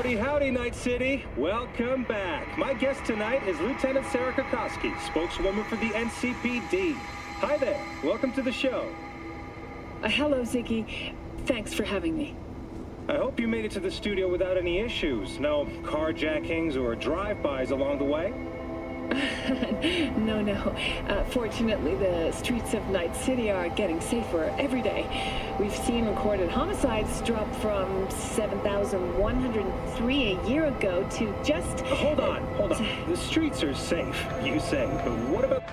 Howdy, howdy, Night City. Welcome back. My guest tonight is Lieutenant Sarah Kokoski, spokeswoman for the NCPD. Hi there. Welcome to the show. Hello, Ziggy. Thanks for having me. I hope you made it to the studio without any issues. No carjackings or drive-bys along the way? No. Fortunately, the streets of Night City are getting safer every day. We've seen recorded homicides drop from 7,103 a year ago to just... Hold on. The streets are safe, you say, but what about...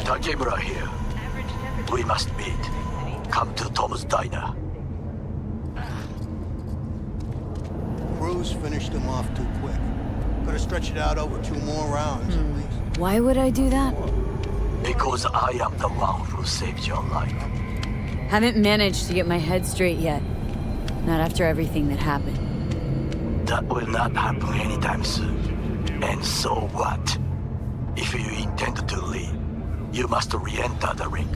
Takemura here. We must meet. Come to Tom's Diner. Cruz finished him off too quick. Could have stretched it out over 2 more rounds at least. Why would I do that? Because I am the one who saved your life. Haven't managed to get my head straight yet. Not after everything that happened. That will not happen anytime soon. And so what? If you intend to leave, you must re-enter the ring.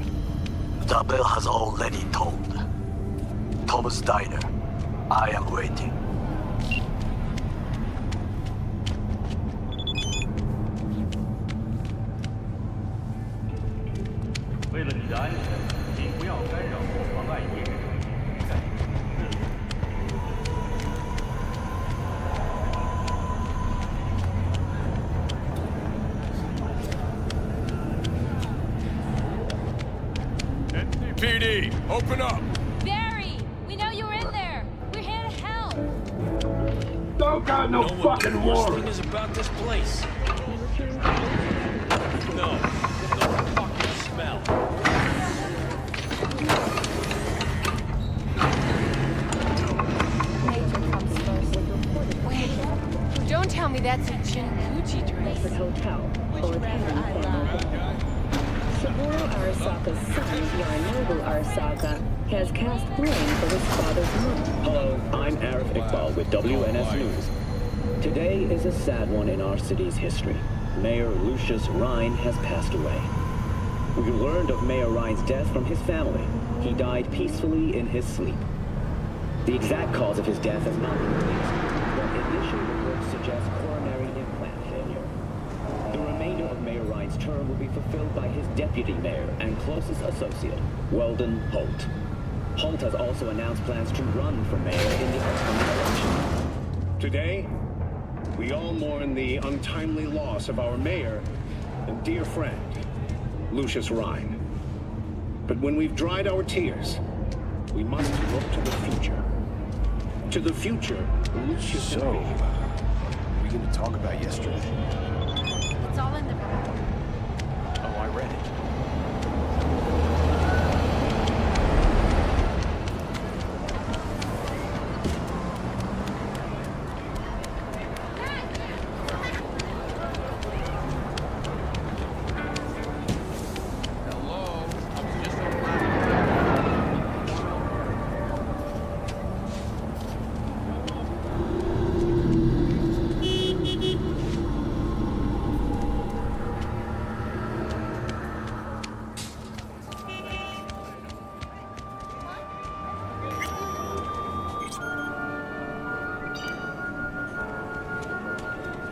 The bell has already tolled. Tom's Diner. I am waiting. Hey, open up! Barry! We know you're in there! We're here to help! Don't got no fucking war! What is about this place? No fucking smell. Wait, don't tell me that's a Chinguchi dress. Hotel. Saburo Arasaka's son, Yorinobu Arasaka, has cast blame for his father's murder. Hello, I'm Arif Iqbal with WNS News. Today is a sad one in our city's history. Mayor Lucius Rhine has passed away. We learned of Mayor Rhine's death from his family. He died peacefully in his sleep. The exact cause of his death has not been released, but initial reports suggest coronary implant failure. The remainder of Mayor Rhine's term will be fulfilled by his deputy mayor and closest associate, Weldon Holt. Holt has also announced plans to run for mayor in the upcoming election. Today, we all mourn the untimely loss of our mayor and dear friend, Lucius Rhine. But when we've dried our tears, we must look to the future. To the future, Lucius So, will be. we gonna talk about yesterday? It's all in the Oh, I read it.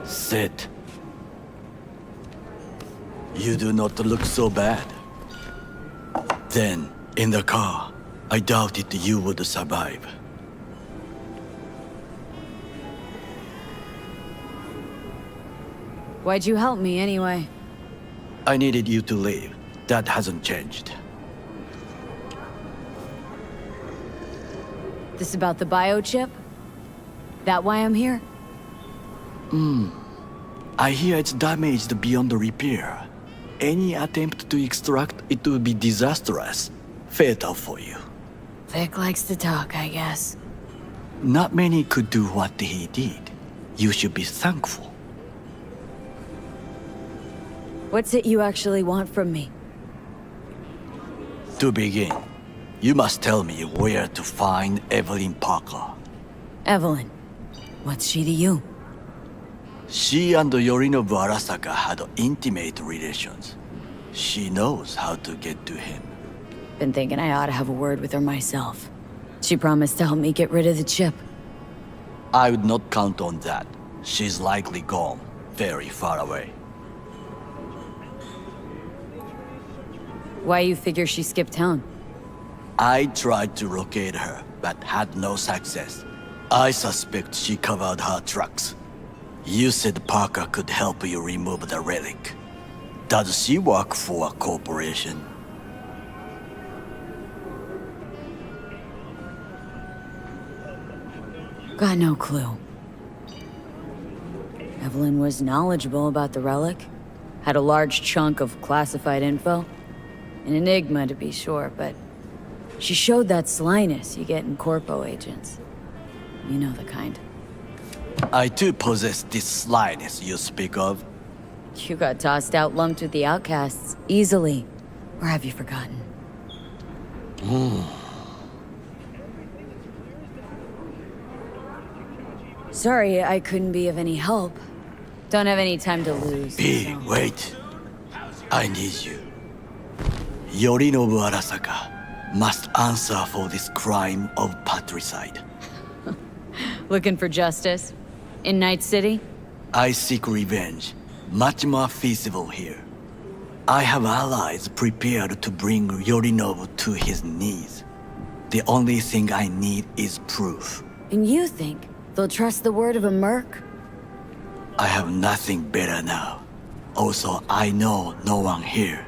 Sit. You do not look so bad. Then, in the car, I doubted you would survive. Why'd you help me anyway? I needed you to leave. That hasn't changed. This about the biochip? That why I'm here? I hear it's damaged beyond repair. Any attempt to extract it would be disastrous. Fatal for you. Vic likes to talk, I guess. Not many could do what he did. You should be thankful. What's it you actually want from me? To begin, you must tell me where to find Evelyn Parker. Evelyn. What's she to you? She and Yorinobu Arasaka had intimate relations. She knows how to get to him. Been thinking I ought to have a word with her myself. She promised to help me get rid of the chip. I would not count on that. She's likely gone, very far away. Why you figure she skipped town? I tried to locate her, but had no success. I suspect she covered her tracks. You said Parker could help you remove the relic. Does she work for a corporation? Got no clue. Evelyn was knowledgeable about the relic. Had a large chunk of classified info. An enigma, to be sure, but she showed that slyness you get in corpo agents. You know the kind. I too possess this slyness you speak of. You got tossed out lumped with the outcasts, easily. Or have you forgotten? Sorry, I couldn't be of any help. Don't have any time to lose. B, so- wait. I need you. Yorinobu Arasaka must answer for this crime of patricide. Looking for justice? In Night City? I seek revenge, much more feasible here. I have allies prepared to bring Yorinobu to his knees. The only thing I need is proof. And you think they'll trust the word of a merc? I have nothing better now. Also, I know no one here.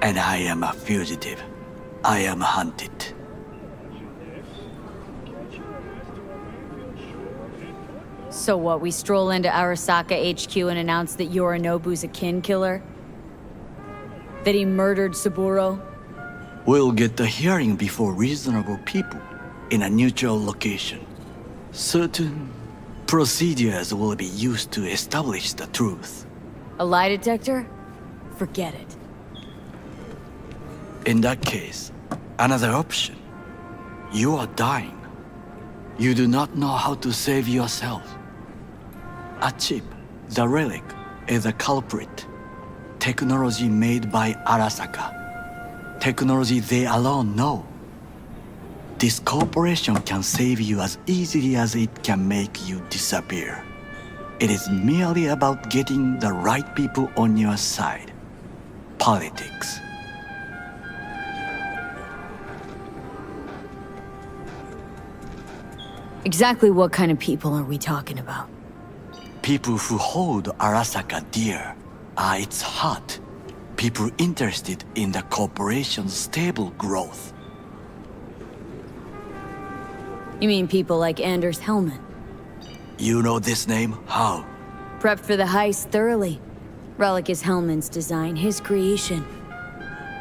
And I am a fugitive. I am hunted. So what, we stroll into Arasaka HQ and announce that Yorinobu's a kin killer? That he murdered Saburo? We'll get the hearing before reasonable people in a neutral location. Certain procedures will be used to establish the truth. A lie detector? Forget it. In that case, another option. You are dying. You do not know how to save yourself. A chip, the relic, is a culprit. Technology made by Arasaka. Technology they alone know. This corporation can save you as easily as it can make you disappear. It is merely about getting the right people on your side. Politics. Exactly what kind of people are we talking about? People who hold Arasaka dear are its heart. People interested in the corporation's stable growth. You mean people like Anders Hellman? You know this name? How? Prepped for the heist thoroughly. Relic is Hellman's design, his creation.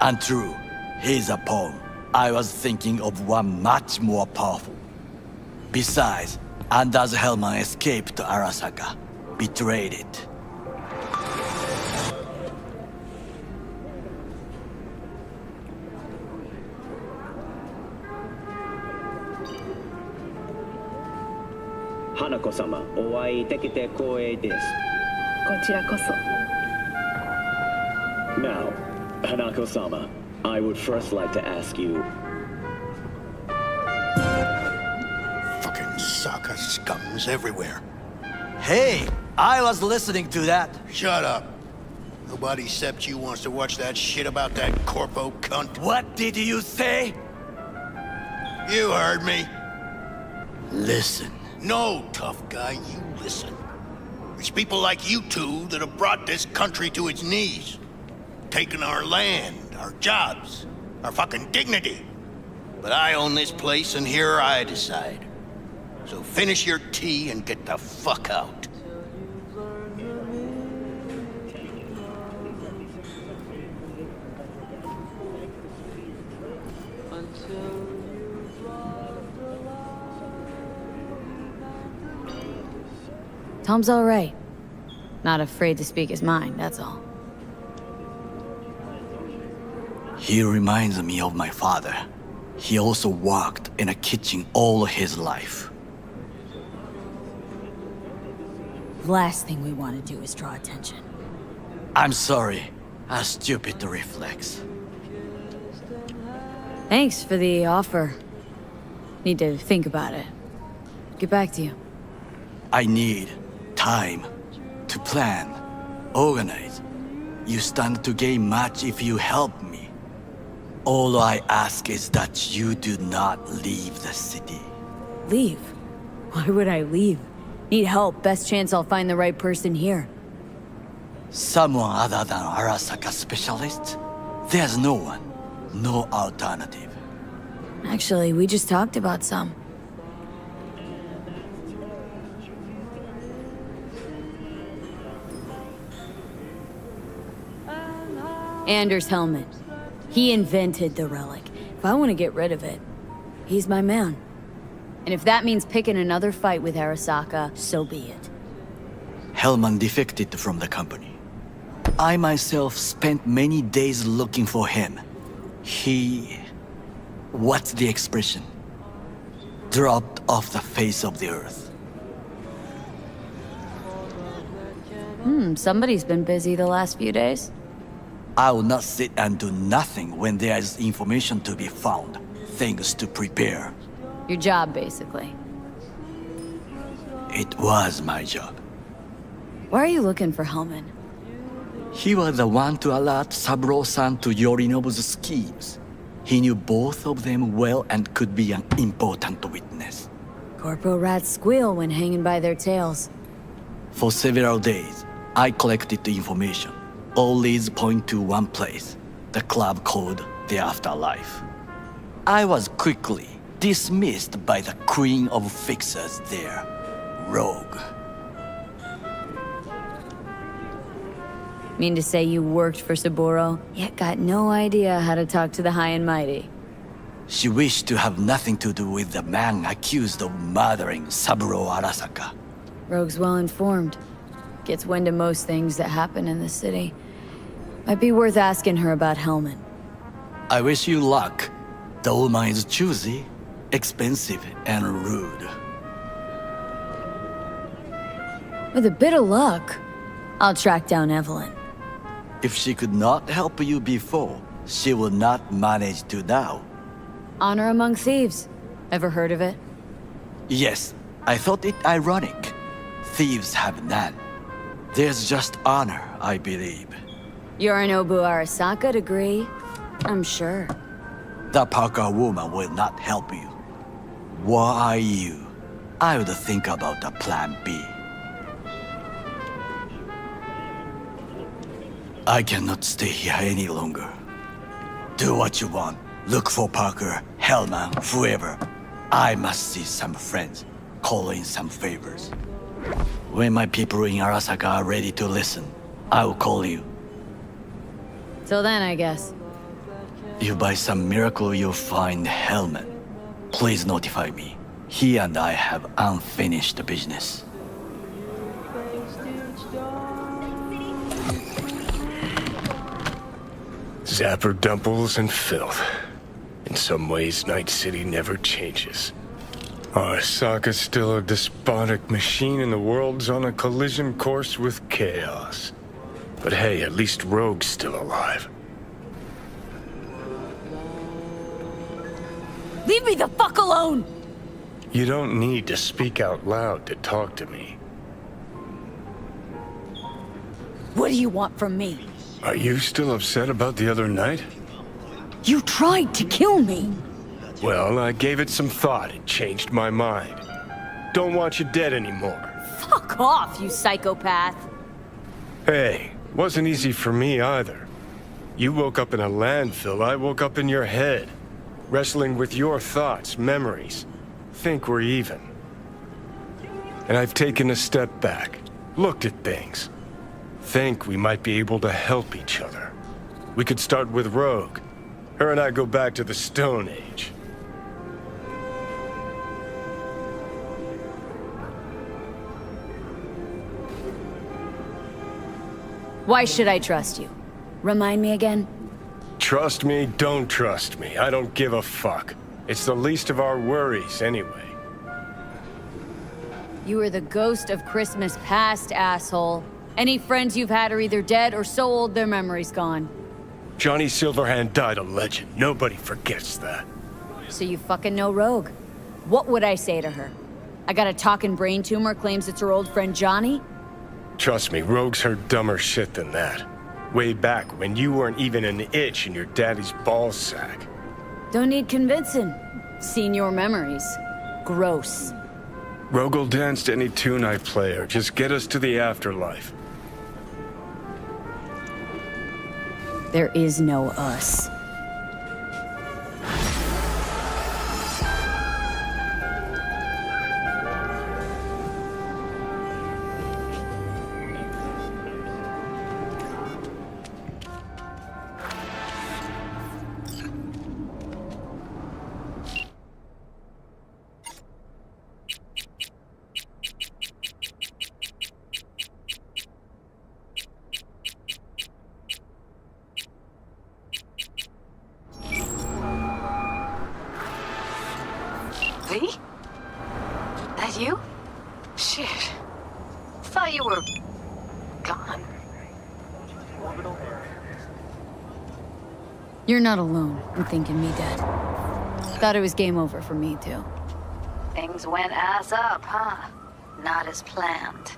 Untrue. He's a pawn. I was thinking of one much more powerful. Besides, Anders Hellman escaped to Arasaka. Betrayed it. Hanako-sama, お会いできて光栄です。こちらこそ。Now, Hanako-sama, I would first like to ask you... Fucking Saka scums everywhere. Hey! I was listening to that. Shut up. Nobody except you wants to watch that shit about that corpo cunt. What did you say? You heard me. Listen. No, tough guy, you listen. It's people like you two that have brought this country to its knees. Taken our land, our jobs, our fucking dignity. But I own this place and here I decide. So finish your tea and get the fuck out. Tom's all right. Not afraid to speak his mind, that's all. He reminds me of my father. He also worked in a kitchen all his life. The last thing we want to do is draw attention. I'm sorry. A stupid reflex. Thanks for the offer. Need to think about it. Get back to you. I need time to plan, organize. You stand to gain much if you help me. All I ask is that you do not leave the city. Leave? Why would I leave? Need help. Best chance I'll find the right person here. Someone other than Arasaka specialist? There's no one. No alternative. Actually, we just talked about some. Anders Hellman. He invented the relic. If I want to get rid of it, he's my man. And if that means picking another fight with Arasaka, so be it. Hellman defected from the company. I myself spent many days looking for him. He... what's the expression? Dropped off the face of the earth. Somebody's been busy the last few days. I will not sit and do nothing when there is information to be found, things to prepare. Your job, basically. It was my job. Why are you looking for Hellman? He was the one to alert Saburo-san to Yorinobu's schemes. He knew both of them well and could be an important witness. Corpo rats squeal when hanging by their tails. For several days, I collected the information. All leads point to one place, the club called the Afterlife. I was quickly dismissed by the queen of fixers there, Rogue. Mean to say you worked for Saburo, yet got no idea how to talk to the high and mighty? She wished to have nothing to do with the man accused of murdering Saburo Arasaka. Rogue's well informed. Gets wind of most things that happen in the city. Might be worth asking her about Hellman. I wish you luck. The woman is choosy, expensive, and rude. With a bit of luck, I'll track down Evelyn. If she could not help you before, she will not manage to now. Honor among thieves. Ever heard of it? Yes, I thought it ironic. Thieves have none. There's just honor, I believe. Yorinobu Arasaka degree, I'm sure. The Parker woman will not help you. Were I you, I would think about a plan B. I cannot stay here any longer. Do what you want. Look for Parker, Hellman, whoever. I must see some friends, call in some favors. When my people in Arasaka are ready to listen, I will call you. Till then, I guess. If by some miracle you find Hellman, please notify me. He and I have unfinished business. Zapper dumples and filth. In some ways, Night City never changes. Arasaka's still a despotic machine and the world's on a collision course with chaos. But hey, at least Rogue's still alive. Leave me the fuck alone! You don't need to speak out loud to talk to me. What do you want from me? Are you still upset about the other night? You tried to kill me! Well, I gave it some thought and changed my mind. Don't want you dead anymore. Fuck off, you psychopath! Hey, wasn't easy for me either. You woke up in a landfill, I woke up in your head. Wrestling with your thoughts, memories. Think we're even. And I've taken a step back, looked at things. Think we might be able to help each other. We could start with Rogue. Her and I go back to the Stone Age. Why should I trust you? Remind me again? Trust me, don't trust me. I don't give a fuck. It's the least of our worries, anyway. You are the ghost of Christmas past, asshole. Any friends you've had are either dead or so old their memory's gone. Johnny Silverhand died a legend. Nobody forgets that. So you fucking know Rogue. What would I say to her? I got a talking brain tumor, claims it's her old friend Johnny? Trust me, Rogue's heard dumber shit than that. Way back when you weren't even an itch in your daddy's ballsack. Don't need convincing. Seen your memories. Gross. Rogue will dance to any tune I play her. Just get us to the afterlife. There is no us. V? That you? Shit. Thought you were... gone. You're not alone in thinking me dead. Thought it was game over for me, too. Things went ass up, huh? Not as planned.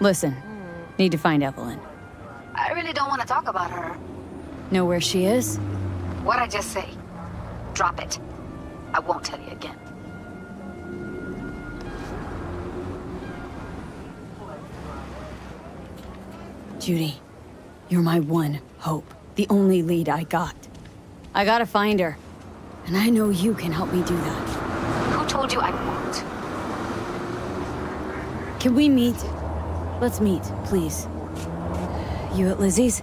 Listen, need to find Evelyn. I really don't want to talk about her. Know where she is? What'd I just say? Drop it. I won't tell you again. Judy, You're my one hope. The only lead I got. I gotta find her. And I know you can help me do that. Who told you I won't? Can we meet? Let's meet, please. You at Lizzie's?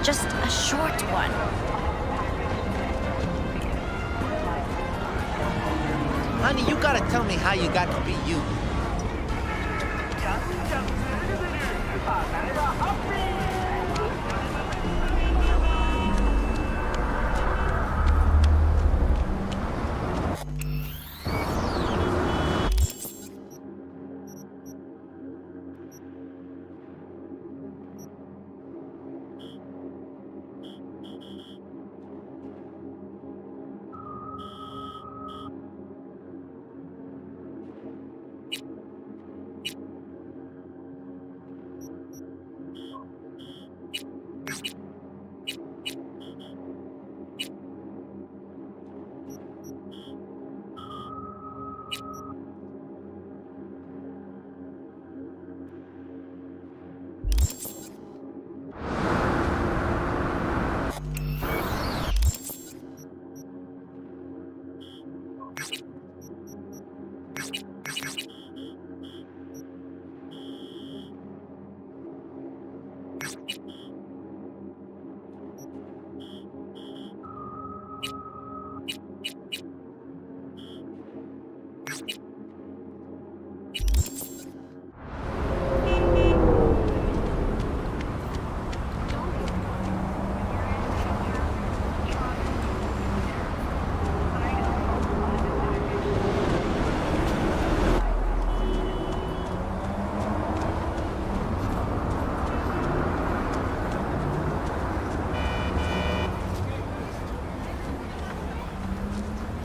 Just a short one. Honey, you gotta tell me how you got to be you.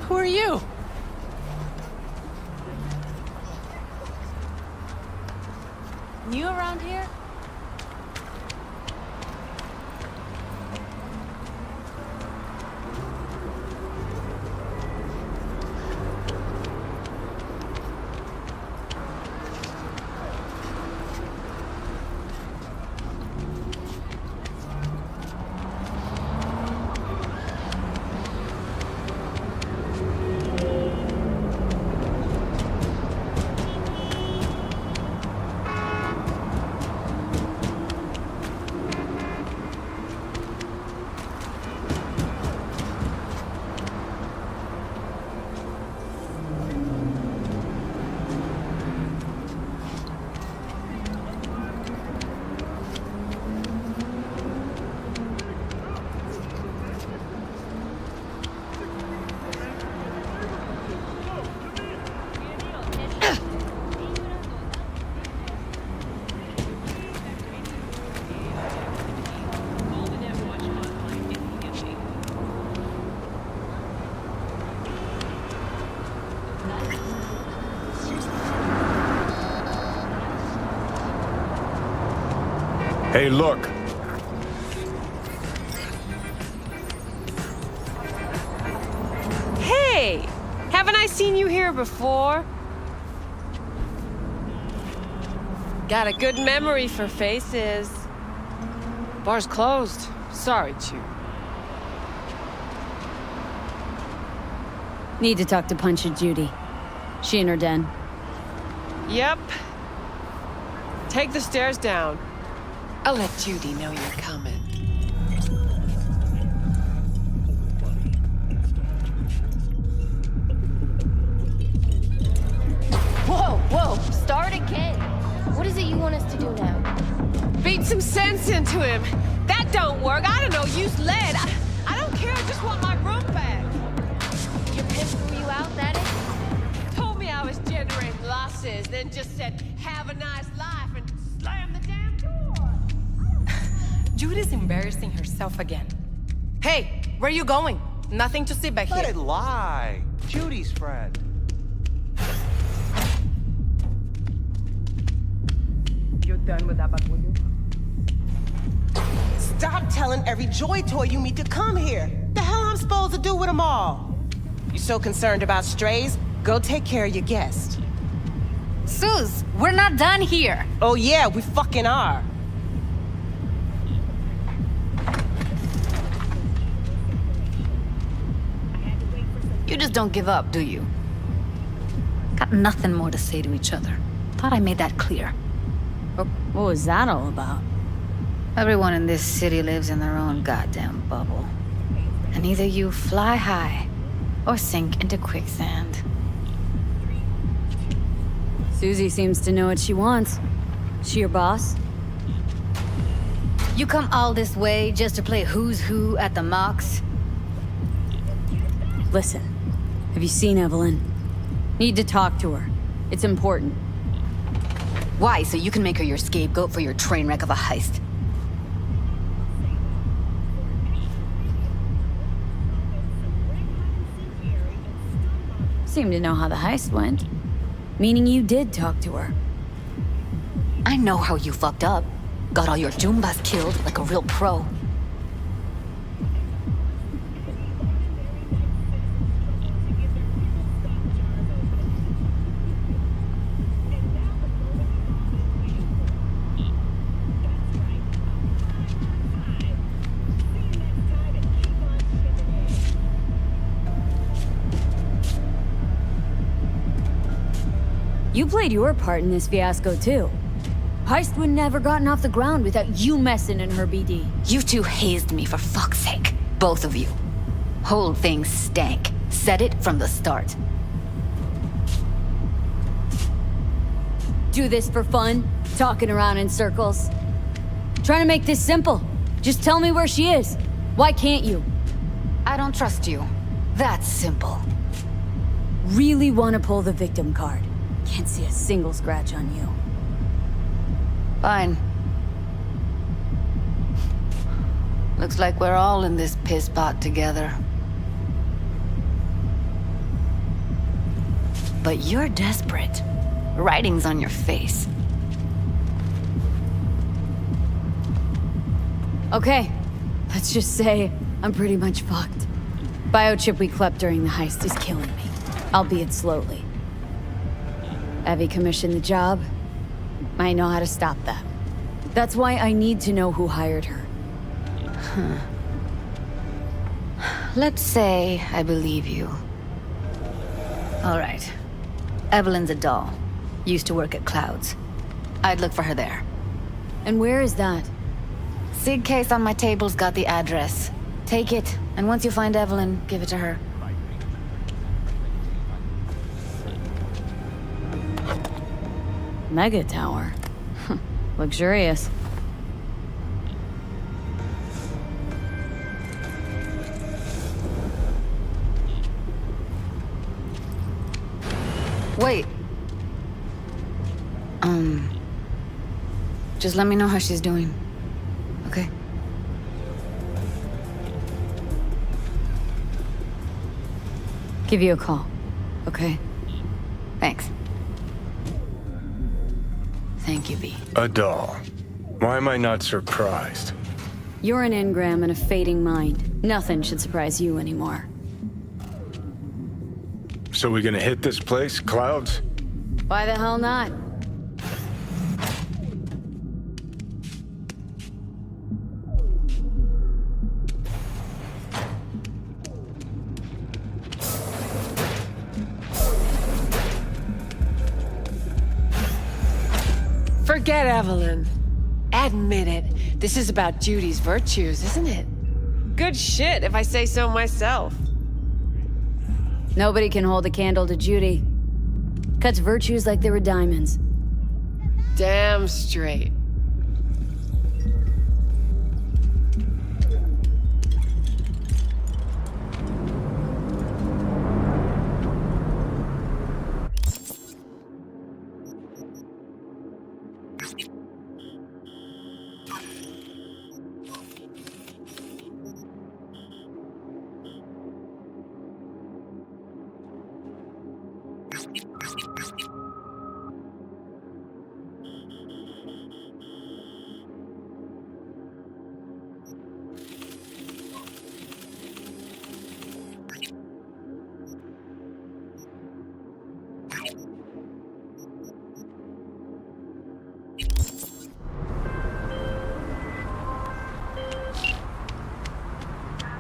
Who are you? New around here? Hey, look. Haven't I seen you here before? Got a good memory for faces. Bar's closed. Sorry, Chew. Need to talk to Punch and Judy. She in her den. Yep. Take the stairs down. I'll let Judy know you're coming. Whoa, whoa, start again. What is it you want us to do now? Beat some sense into him. That don't work. I don't know, use lead. I don't care, I just want my room back. Your pimp threw you out, that is? Told me I was generating losses, then just said, have a nice life, and slammed the damn door. Judy's embarrassing herself again. Hey, where you going? Nothing to see back here. Let it lie. Judy's friend. You done with that bagulho? Stop telling every joy toy you meet to come here. The hell I'm supposed to do with them all? You so concerned about strays? Go take care of your guest. Sus, we're not done here. Oh yeah, we fucking are. You just don't give up, do you? Got nothing more to say to each other. Thought I made that clear. What was that all about? Everyone in this city lives in their own goddamn bubble. And either you fly high or sink into quicksand. Susie seems to know what she wants. She your boss? You come all this way just to play who's who at the mocks? Listen, have you seen Evelyn? Need to talk to her. It's important. Why? So you can make her your scapegoat for your train wreck of a heist? Seem to know how the heist went. Meaning you did talk to her. I know how you fucked up. Got all your Joombas killed like a real pro. You played your part in this fiasco, too. Heist would never gotten off the ground without you messing in her BD. You two hazed me, for fuck's sake. Both of you. Whole thing stank. Said it from the start. Do this for fun? Talking around in circles? Trying to make this simple. Just tell me where she is. Why can't you? I don't trust you. That's simple. Really want to pull the victim card. Can't see a single scratch on you. Fine. Looks like we're all in this piss pot together. But you're desperate. Writing's on your face. Okay, let's just say I'm pretty much fucked. Biochip we clept during the heist is killing me, albeit slowly. Evie commissioned the job. I know how to stop that. That's why I need to know who hired her. Let's say I believe you. All right. Evelyn's a doll. Used to work at Clouds. I'd look for her there. And where is that? SIG case on my table's got the address. Take it, and once you find Evelyn, give it to her. Mega tower. Luxurious. Wait. Just let me know how she's doing. Okay? Give you a call. Okay? Thanks. Thank you, B. A doll. Why am I not surprised? You're an engram and a fading mind. Nothing should surprise you anymore. So we gonna hit this place, Clouds? Why the hell not? Forget Evelyn. Admit it. This is about Judy's virtues, isn't it? Good shit, if I say so myself. Nobody can hold a candle to Judy. Cuts virtues like they were diamonds. Damn straight.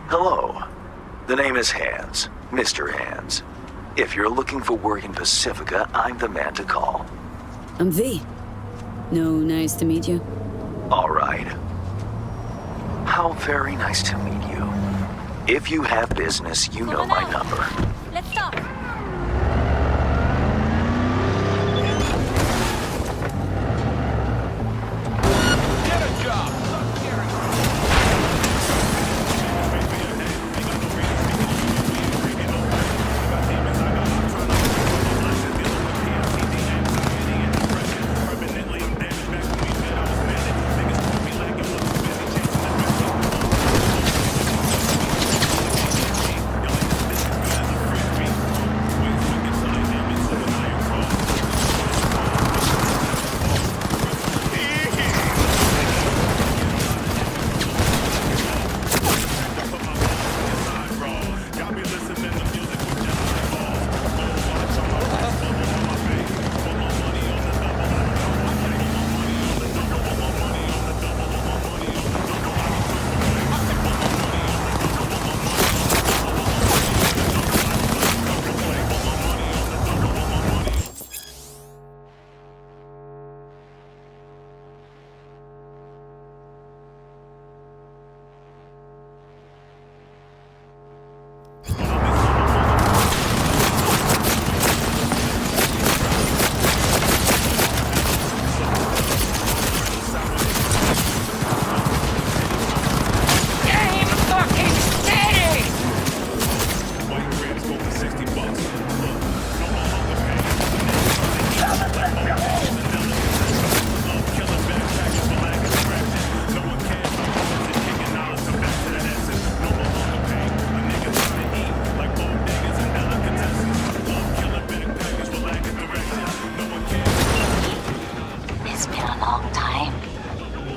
Hello. The name is Hands, Mr. Hands. If you're looking for work in Pacifica, I'm the man to call. I'm V. No, nice to meet you. All right. How very nice to meet you. If you have business, you know my number. Let's talk. Get a job! Stop caring.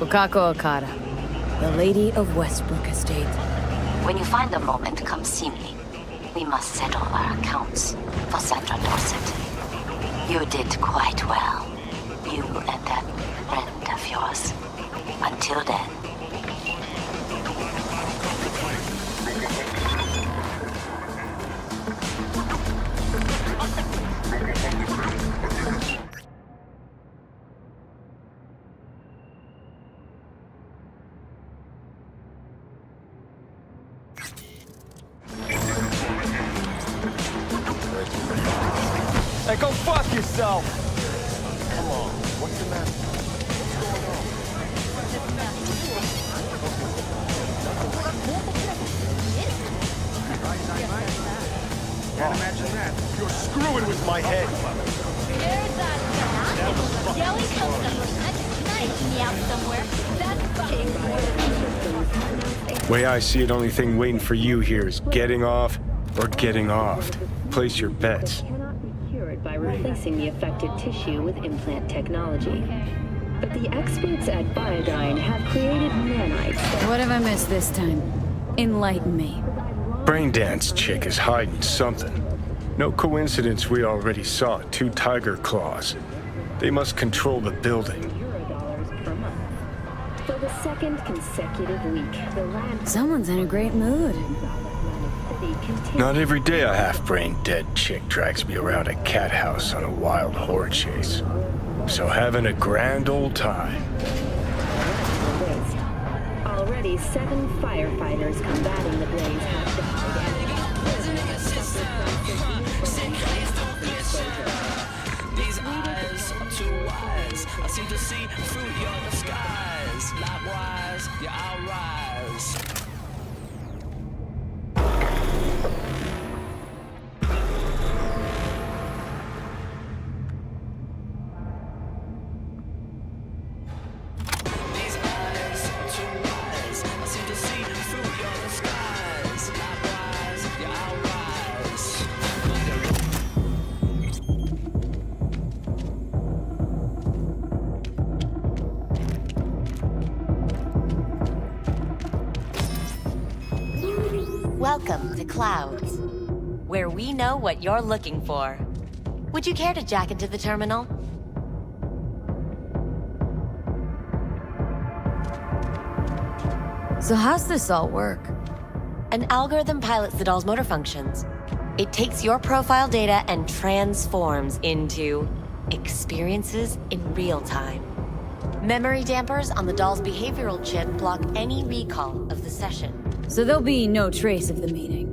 Kako Okada, the Lady of Westbrook Estate. When you find a moment, come see me. We must settle our accounts for Sandra Dorset. You did quite well. You and that friend of yours. Until then. Hey, go fuck yourself! Come on, what's the matter? Can't imagine that. You're screwing with my head. There's that. Jelly comes up tonight me out somewhere. That's Way I see it, only thing waiting for you here is getting off or getting offed. Place your bets. By replacing the affected tissue with implant technology. But the experts at Biodyne have created nanites. What have I missed this time? Enlighten me. Braindance chick is hiding something. No coincidence we already saw 2 tiger claws. They must control the building. Eurodollars per month. For the second consecutive week, the land... Someone's in a great mood. Not every day a half-brained dead chick drags me around a cat house on a wild horror chase. So having a grand old time. Already 7 firefighters combating the blaze have died. These eyes are too wise. I seem to see through your disguise. Likewise, yeah, I'll rise. Welcome to Clouds, where we know what you're looking for. Would you care to jack into the terminal? So how's this all work? An algorithm pilots the doll's motor functions. It takes your profile data and transforms into experiences in real time. Memory dampers on the doll's behavioral chip block any recall of the session. So there'll be no trace of the meeting.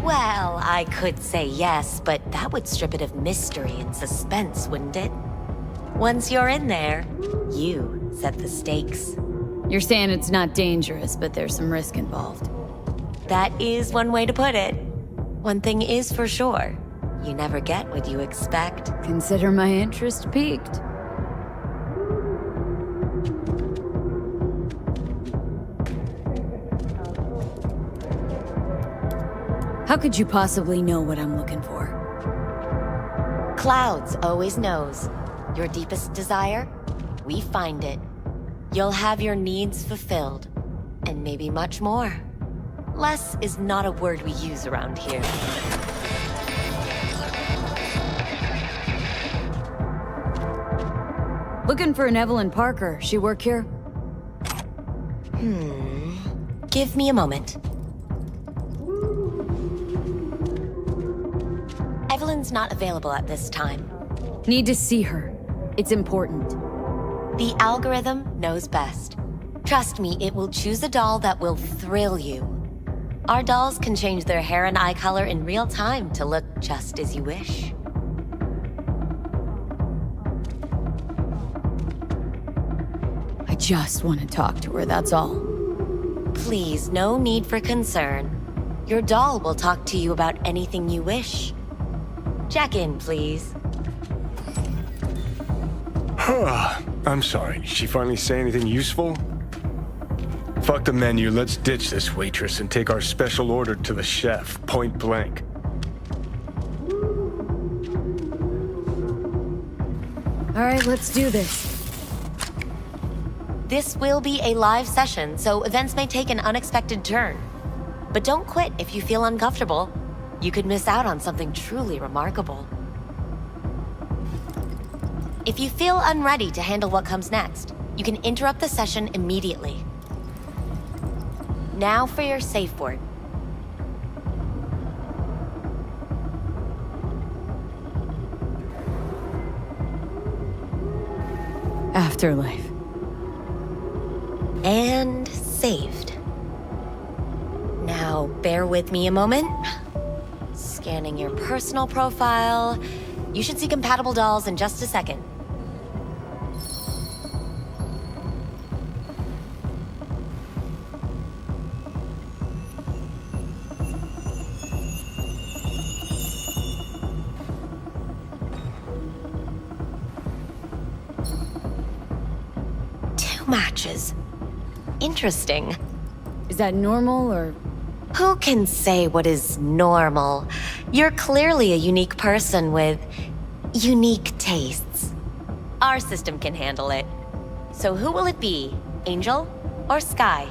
Well, I could say yes, but that would strip it of mystery and suspense, wouldn't it? Once you're in there, you set the stakes. You're saying it's not dangerous, but there's some risk involved. That is one way to put it. One thing is for sure, you never get what you expect. Consider my interest piqued. How could you possibly know what I'm looking for? Clouds always knows. Your deepest desire, we find it. You'll have your needs fulfilled, and maybe much more. Less is not a word we use around here. Looking for an Evelyn Parker. She work here? Give me a moment. Evelyn's not available at this time. Need to see her. It's important. The algorithm knows best. Trust me, it will choose a doll that will thrill you. Our dolls can change their hair and eye color in real time to look just as you wish. I just want to talk to her, that's all. Please, no need for concern. Your doll will talk to you about anything you wish. Check in, please. I'm sorry, did she finally say anything useful? Fuck the menu, let's ditch this waitress and take our special order to the chef, point blank. All right, let's do this. This will be a live session, so events may take an unexpected turn. But don't quit if you feel uncomfortable. You could miss out on something truly remarkable. If you feel unready to handle what comes next, you can interrupt the session immediately. Now for your safe word. Afterlife. And saved. Now, bear with me a moment. Scanning your personal profile. You should see compatible dolls in just a second. Two matches. Interesting. Is that normal, or...? Who can say what is normal? You're clearly a unique person with unique tastes. Our system can handle it. So who will it be? Angel or Sky?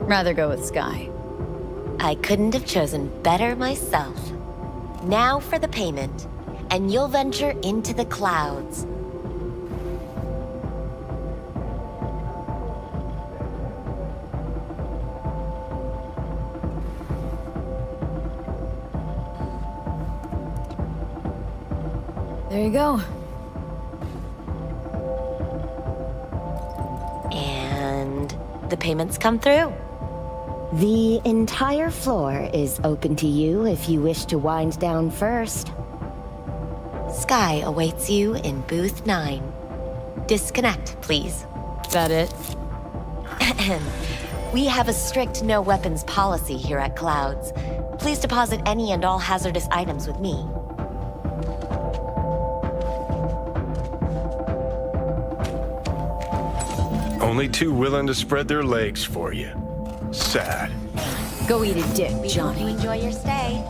Rather go with Sky. I couldn't have chosen better myself. Now for the payment, and you'll venture into the clouds. There you go. And the payments come through. The entire floor is open to you if you wish to wind down first. Sky awaits you in booth 9. Disconnect, please. That it? We have a strict no weapons policy here at Clouds. Please deposit any and all hazardous items with me. Only two willing to spread their legs for you. Sad. Go eat a dick, Johnny. You enjoy your stay.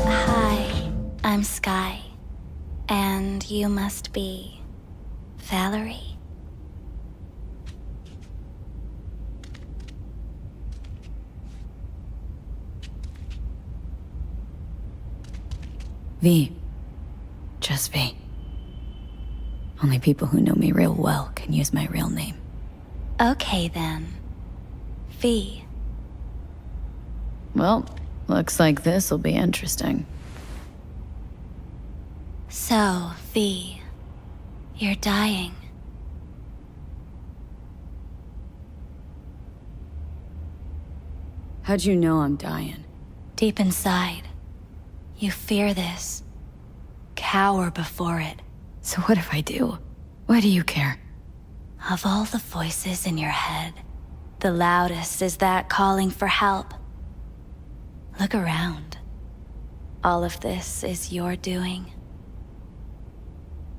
Hi, I'm Sky. And you must be Valerie? V. Just V. Only people who know me real well can use my real name. Okay then. V. Well, looks like this'll be interesting. So, V, you're dying. How'd you know I'm dying? Deep inside, you fear this. Cower before it. So what if I do? Why do you care? Of all the voices in your head, the loudest is that calling for help. Look around. All of this is your doing.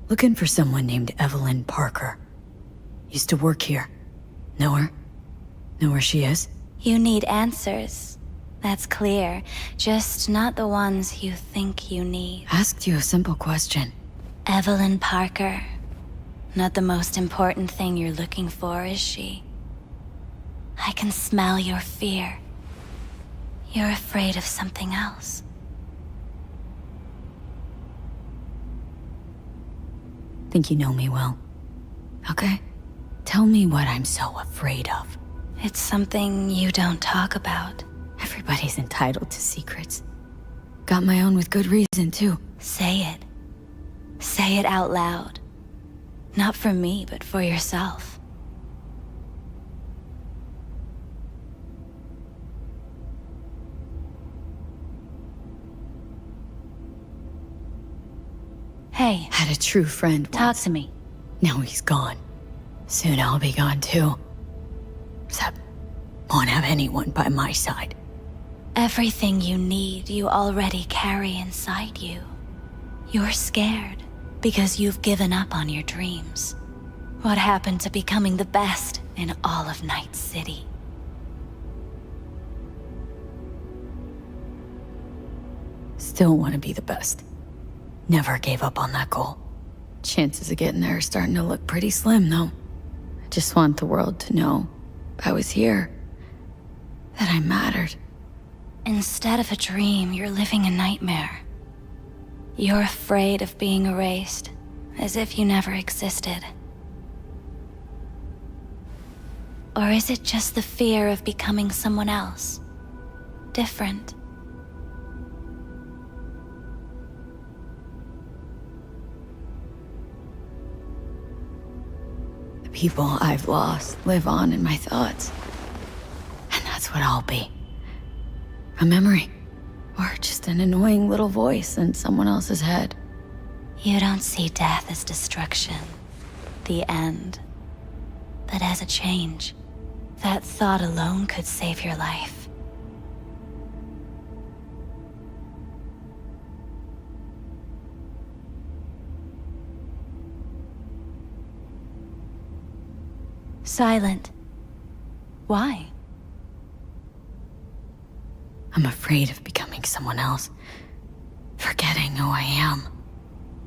Looking for someone named Evelyn Parker. Used to work here. Know her? Know where she is? You need answers. That's clear. Just not the ones you think you need. Asked you a simple question. Evelyn Parker. Not the most important thing you're looking for, is she? I can smell your fear. You're afraid of something else. Think you know me well. Okay? Tell me what I'm so afraid of. It's something you don't talk about. Everybody's entitled to secrets. Got my own with good reason, too. Say it. Say it out loud. Not for me, but for yourself. Hey. Had a true friend once. Talk to me. Now he's gone. Soon I'll be gone, too. Except, won't have anyone by my side. Everything you need, you already carry inside you. You're scared because you've given up on your dreams. What happened to becoming the best in all of Night City? Still want to be the best. Never gave up on that goal. Chances of getting there are starting to look pretty slim, though. I just want the world to know I was here. That I mattered. Instead of a dream, you're living a nightmare. You're afraid of being erased, as if you never existed. Or is it just the fear of becoming someone else? Different? The people I've lost live on in my thoughts. And that's what I'll be. A memory. Or just an annoying little voice in someone else's head. You don't see death as destruction, the end, but as a change. That thought alone could save your life. Silent. Why? I'm afraid of becoming someone else. Forgetting who I am.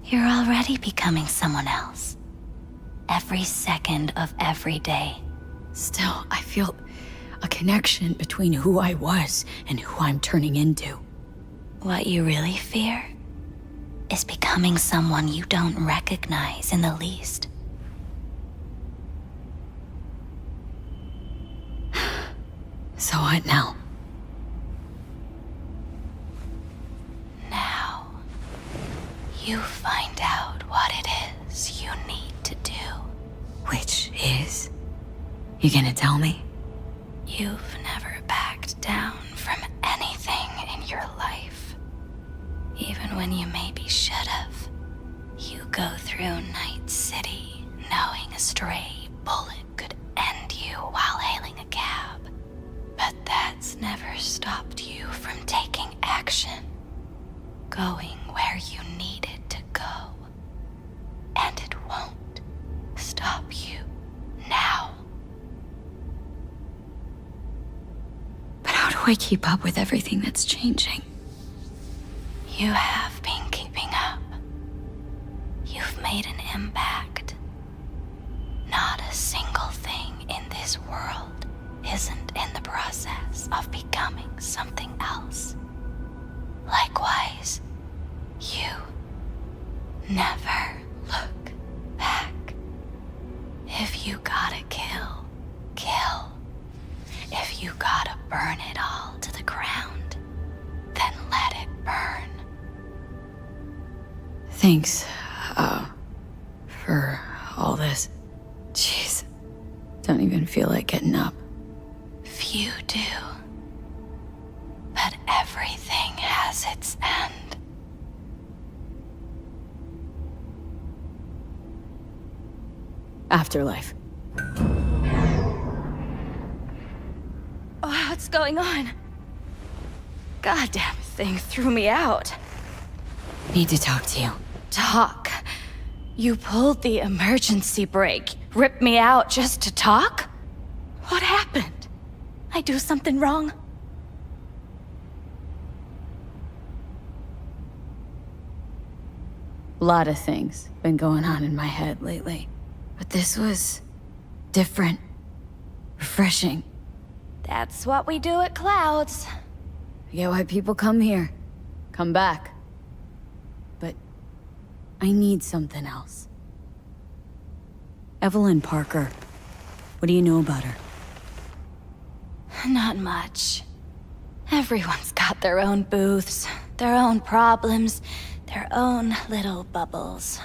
You're already becoming someone else. Every second of every day. Still, I feel a connection between who I was and who I'm turning into. What you really fear is becoming someone you don't recognize in the least. So what now? Now, you find out what it is you need to do. Which is? You gonna tell me? You've never backed down from anything in your life. Even when you maybe should have. You go through Night City knowing a stray bullet could end you while hailing a cab. But that's never stopped you from taking action. Going where you needed to go. And it won't stop you now. But how do I keep up with everything that's changing? You have been keeping up. You've made an impact. Not a single thing in this world isn't in the process of becoming something else. Likewise, you never look back. If you gotta kill, kill. If you gotta burn it all to the ground, then let it burn. Thanks, for all this. Jeez, don't even feel like getting up. Few do. But everything has its end. Afterlife. Oh, what's going on? Goddamn thing threw me out. Need to talk to you. Talk? You pulled the emergency brake, ripped me out just to talk? What happened? I do something wrong? A lot of things been going on in my head lately. But this was different. Refreshing. That's what we do at Clouds. I get why people come here. Come back. But I need something else. Evelyn Parker. What do you know about her? Not much. Everyone's got their own booths, their own problems, their own little bubbles.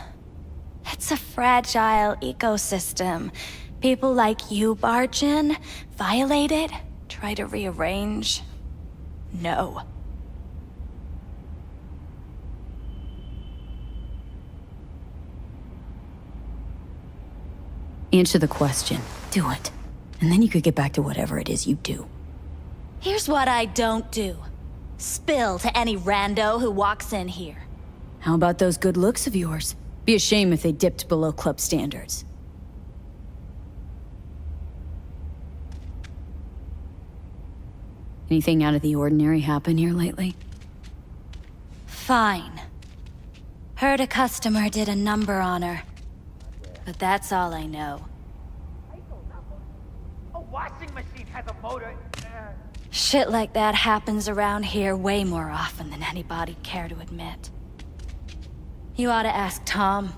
It's a fragile ecosystem. People like you barge in, violate it, try to rearrange. No. Answer the question. Do it. And then you could get back to whatever it is you do. Here's what I don't do. Spill to any rando who walks in here. How about those good looks of yours? Be a shame if they dipped below club standards. Anything out of the ordinary happen here lately? Fine. Heard a customer did a number on her. But that's all I know. A washing machine has a motor. Shit like that happens around here way more often than anybody'd care to admit. You ought to ask Tom.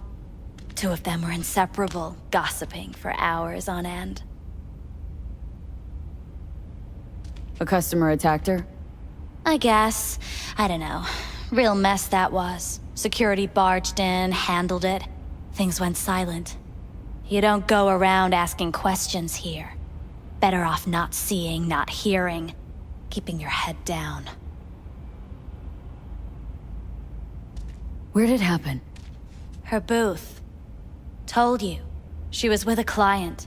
Two of them were inseparable, gossiping for hours on end. A customer attacked her? I guess. I don't know. Real mess that was. Security barged in, handled it. Things went silent. You don't go around asking questions here. Better off not seeing, not hearing. Keeping your head down. Where'd it happen? Her booth. Told you. She was with a client.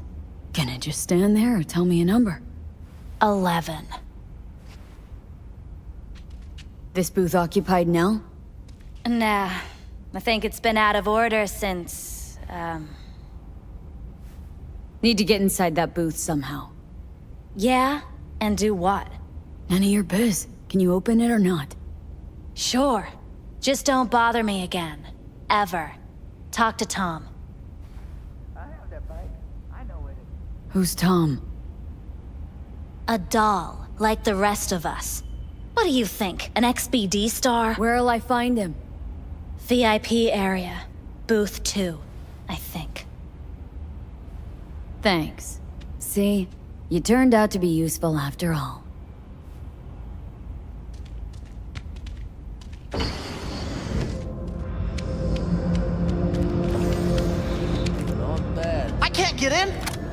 Can I just stand there or tell me a number? 11. This booth occupied now? Nah. I think it's been out of order since, Need to get inside that booth somehow. Yeah? And do what? None of your biz. Can you open it or not? Sure. Just don't bother me again. Ever. Talk to Tom. Who's Tom? A doll, like the rest of us. What do you think, an XBD star? Where'll I find him? VIP area. Booth 2, I think. Thanks. See? You turned out to be useful after all. I can't get in?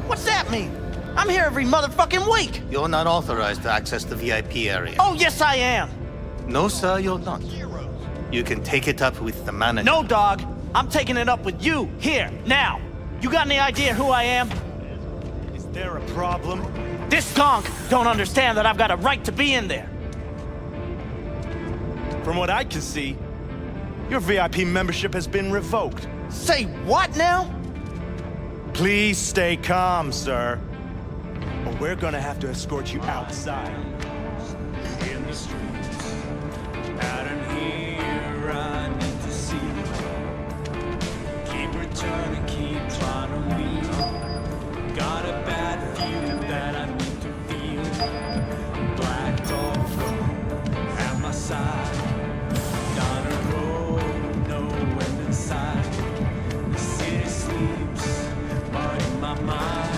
What's that mean? I'm here every motherfucking week. You're not authorized to access the VIP area. Oh, yes, I am. No, sir, you're not. You can take it up with the manager. No, dog. I'm taking it up with you, here, now. You got any idea who I am? Is there a problem? This conk don't understand that I've got a right to be in there. From what I can see, your VIP membership has been revoked. Say what now? Please stay calm, sir. Or we're gonna have to escort you outside. In the streets, out in here, I need to see. Keep returning, keep trying to leave. Got a bad feeling that I need to feel. Black dog at my side. Down a road, no end in sight. The city sleeps, but in my mind.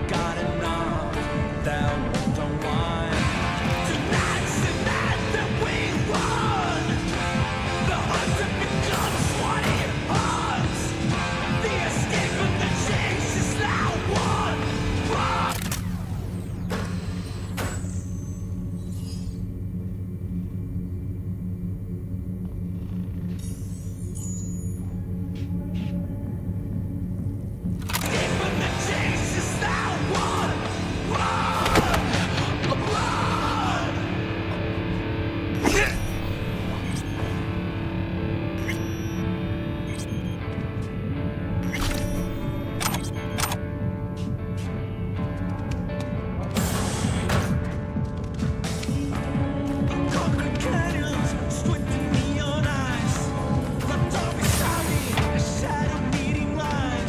Got enough that won't unwind. Tonight's the night that we run. The hunt becomes what it hunts. The escape of the chase is now one. Escape of the chase is now one. Concrete canyons, squinting neon eyes. Flipped off beside me, a shadow meeting line.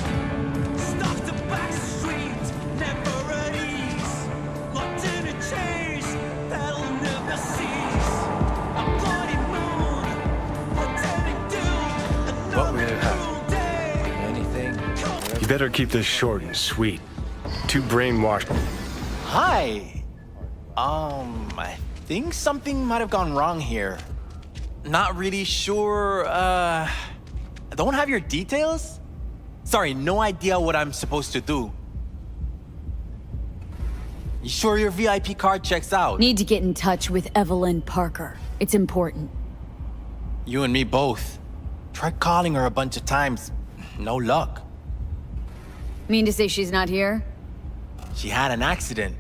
Stopped the back street, never at ease. Locked in a chase that'll never cease. A bloody moon, pretending doom. What will happen? Anything? You better keep this short and sweet. Too brainwashed. Hi. I think something might have gone wrong here. Not really sure, don't have your details? Sorry, no idea what I'm supposed to do. You sure your VIP card checks out? Need to get in touch with Evelyn Parker. It's important. You and me both. Tried calling her a bunch of times. No luck. Mean to say she's not here? She had an accident.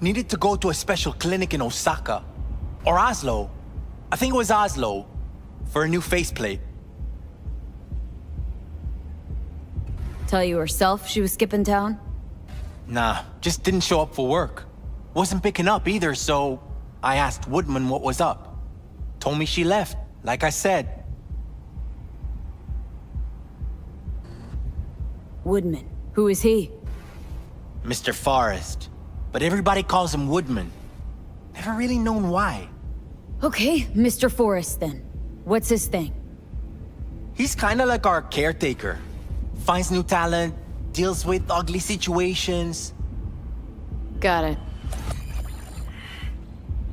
Needed to go to a special clinic in Osaka. Or Oslo. I think it was Oslo. For a new faceplate. Tell you herself she was skipping town? Nah, just didn't show up for work. Wasn't picking up either, so I asked Woodman what was up. Told me she left, like I said. Woodman. Who is he? Mr. Forrest. But everybody calls him Woodman. Never really known why. Okay, Mr. Forrest then. What's his thing? He's kinda like our caretaker. Finds new talent, deals with ugly situations. Got it.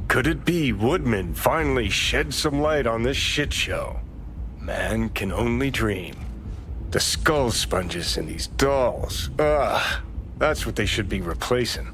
Could it be Woodman finally shed some light on this shit show? Man can only dream. The skull sponges in these dolls. Ugh. That's what they should be replacing.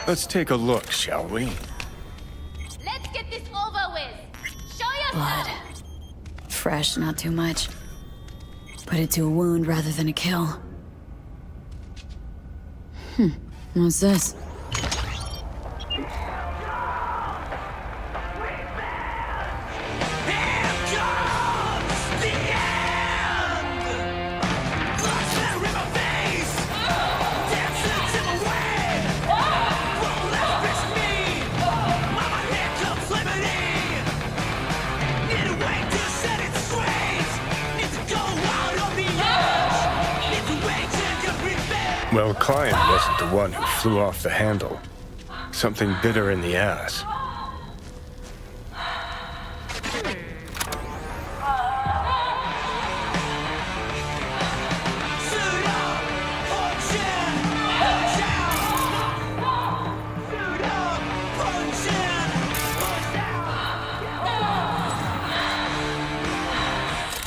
Let's take a look, shall we? Let's get this over with. Show yourself. Blood. Fresh, not too much. Put it to a wound rather than a kill. What's this? Well, Klein wasn't the one who flew off the handle. Something bitter in the ass.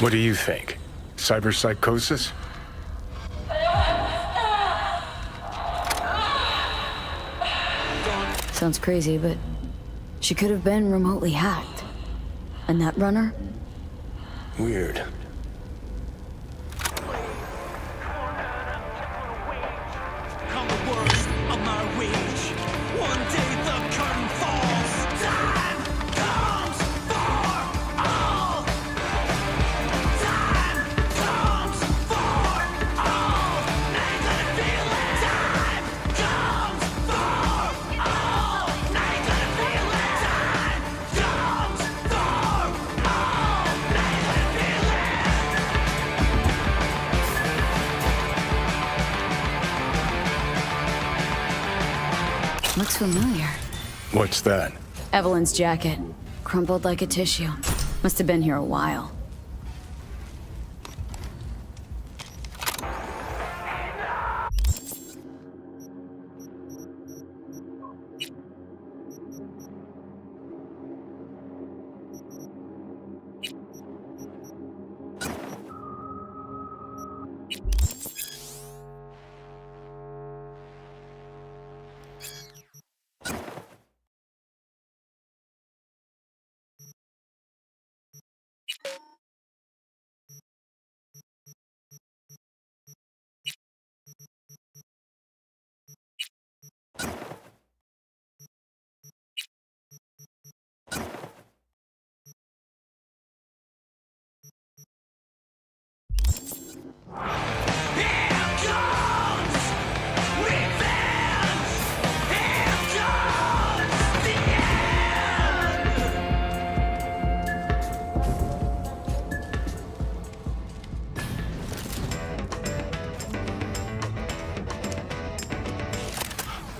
What do you think? Cyberpsychosis? Sounds crazy, but she could have been remotely hacked. And that runner? Weird. Come the worst of my rage. One day the curtain falls. familiar. What's that? Evelyn's jacket. Crumpled like a tissue. Must have been here a while.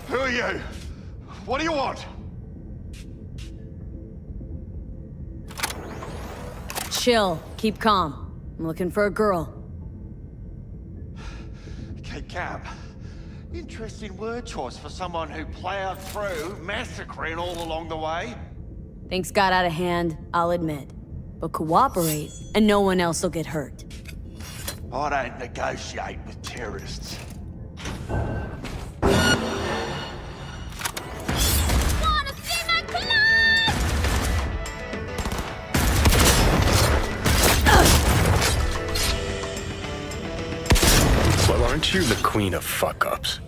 Who are you? What do you want? Chill. Keep calm. I'm looking for a girl. Okay, Cap. Interesting word choice for someone who plowed through, massacring all along the way. Things got out of hand, I'll admit. But cooperate, and no one else will get hurt. I don't negotiate with terrorists. Well, aren't you the queen of fuck-ups?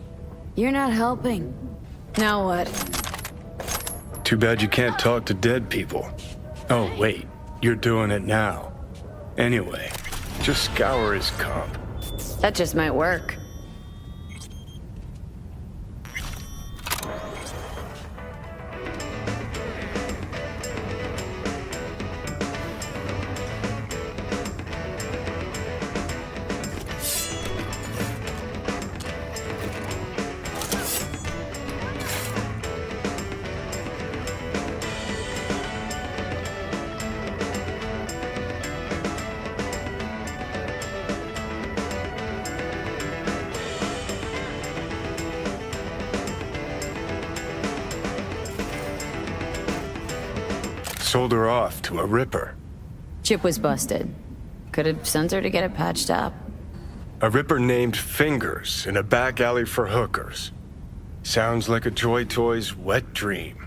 You're not helping. Now what? Too bad you can't talk to dead people. Oh, wait. You're doing it now. Anyway, just scour his comp. That just might work. Sold her off to a Ripper. Chip was busted. Could have sent her to get it patched up. A Ripper named Fingers in a back alley for hookers. Sounds like a Joy Toy's wet dream.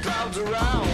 Clouds around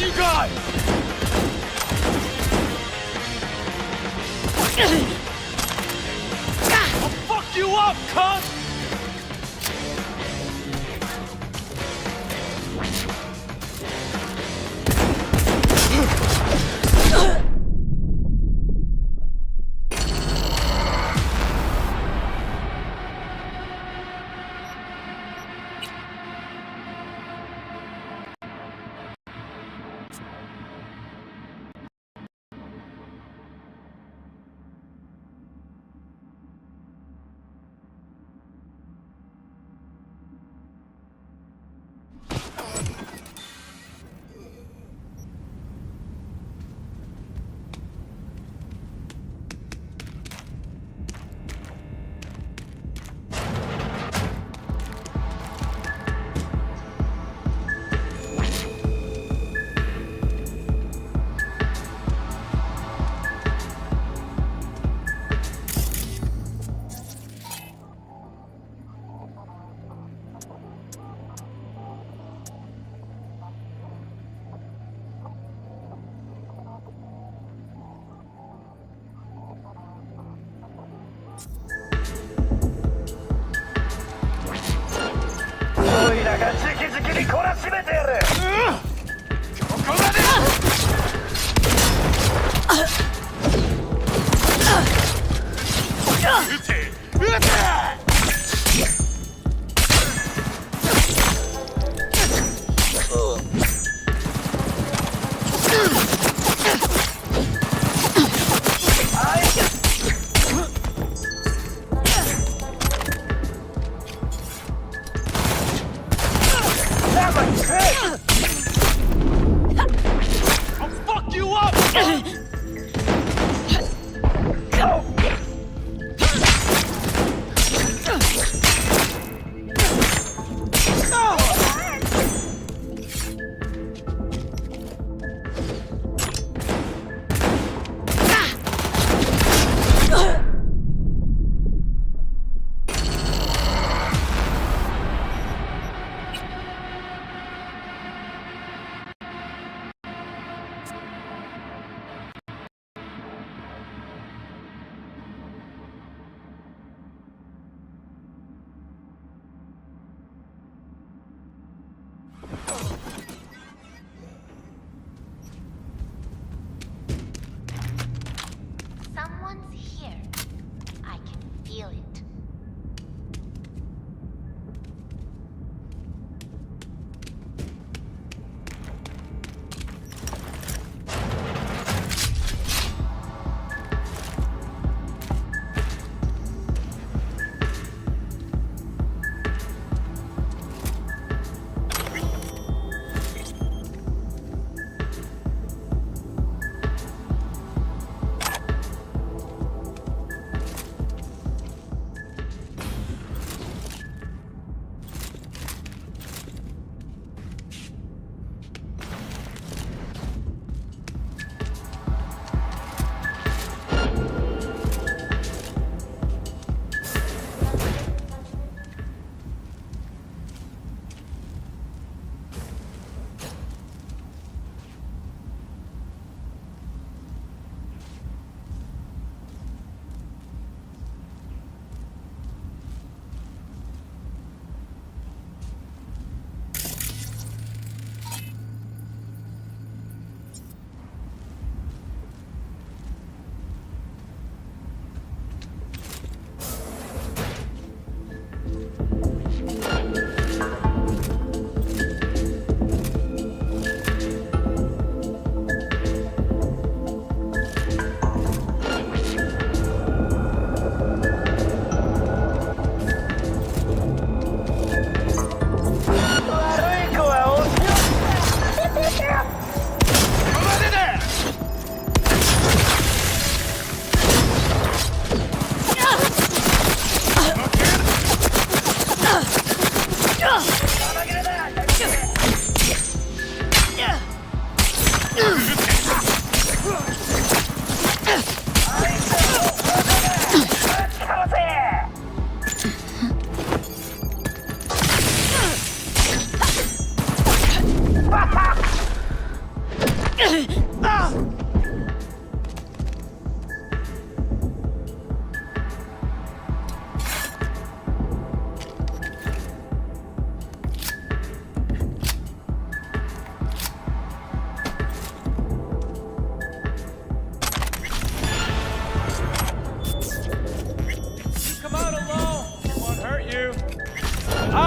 you got? I'll fuck you up, cunt!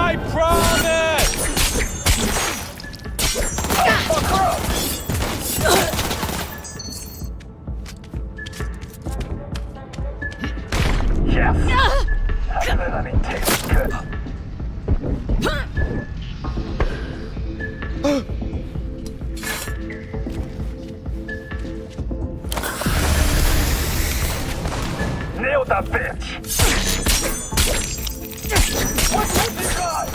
I promise! Yes. Let me taste good. Nailed that bitch! What's this guy?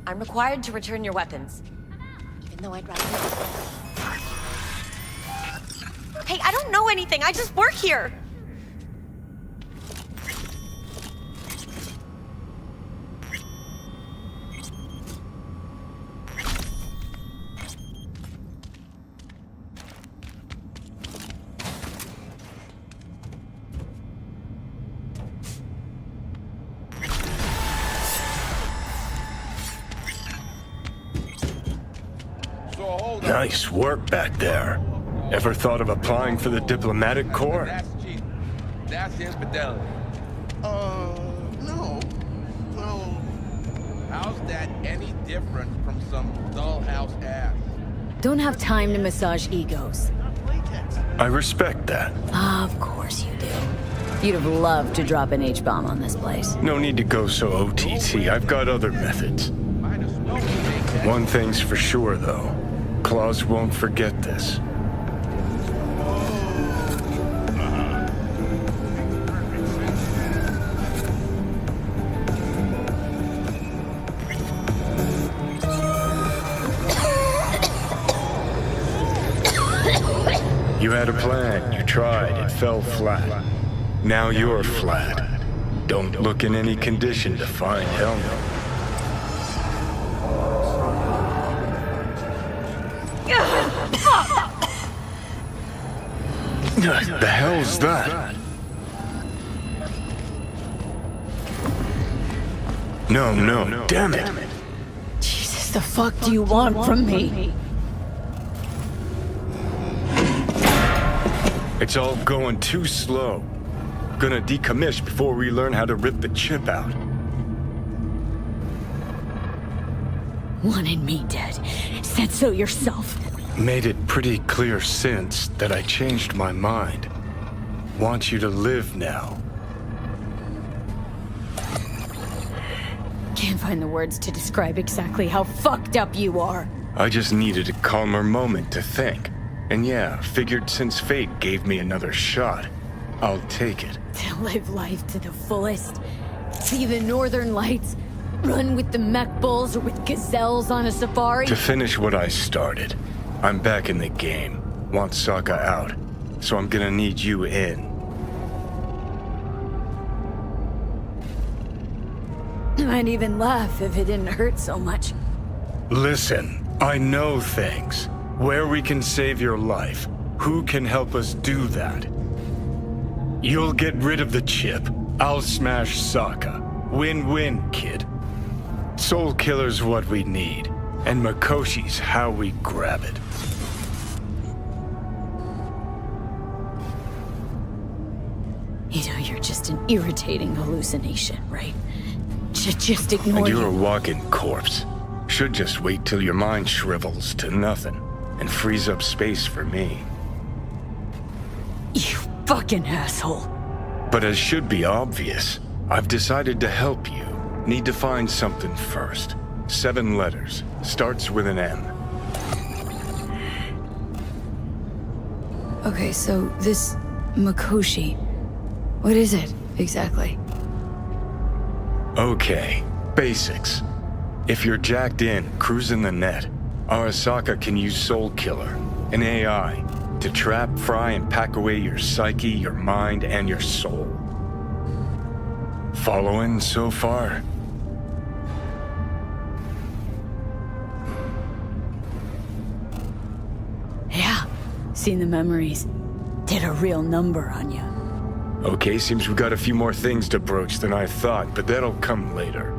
I'm required to return your weapons. Even though I'd rather... Hey, I don't know anything. I just work here. Nice work back there. Ever thought of applying for the diplomatic corps? That's cheap. That's infidelity. No. Well... How's that any different from some dollhouse ass? Don't have time to massage egos. I respect that. Of course you do. You'd have loved to drop an H-bomb on this place. No need to go so OTT. I've got other methods. One thing's for sure, though. Claus won't forget this. You had a plan, you tried, it fell flat. Now you're flat. Don't look in any condition to find Helmet. The hell's that? No, damn it. Jesus, the fuck do you want from me? It's all going too slow. Gonna decommiss before we learn how to rip the chip out. Wanted me dead. Said so yourself. Made it pretty clear since that I changed my mind. Want you to live now. Can't find the words to describe exactly how fucked up you are. I just needed a calmer moment to think. And yeah, figured since fate gave me another shot, I'll take it. To live life to the fullest. See the northern lights. Run with the mech bulls or with gazelles on a safari. To finish what I started. I'm back in the game. Want Sokka out. So I'm gonna need you in. I'd even laugh if it didn't hurt so much. Listen, I know things. Where we can save your life. Who can help us do that? You'll get rid of the chip. I'll smash Sokka. Win-win, kid. Soul Killer's what we need. And Makoshi's how we grab it. You know, you're just an irritating hallucination, right? Just ignore And you're you. a walking corpse. Should just wait till your mind shrivels to nothing. and frees up space for me. You fucking asshole. But as should be obvious, I've decided to help you. Need to find something first. 7 letters. Starts with an M. Okay, so this Mikoshi, what is it exactly? Okay, basics. If you're jacked in, cruising the net, Arasaka can use Soul Killer, an AI, to trap, fry, and pack away your psyche, your mind, and your soul. Following so far? Yeah, seen the memories. Did a real number on you. Okay, seems we got a few more things to broach than I thought, but that'll come later.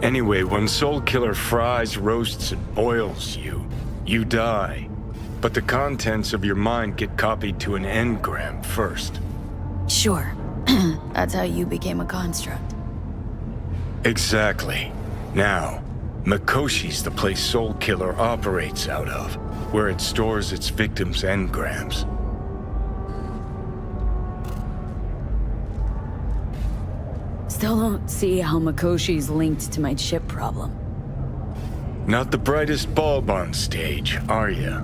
Anyway, when Soul Killer fries, roasts, and boils you, you die. But the contents of your mind get copied to an engram first. Sure. That's how you became a construct. Exactly. Now, Mikoshi's the place Soul Killer operates out of, where it stores its victims' engrams. Still don't see how Mikoshi's linked to my chip problem. Not the brightest bulb on stage, are ya?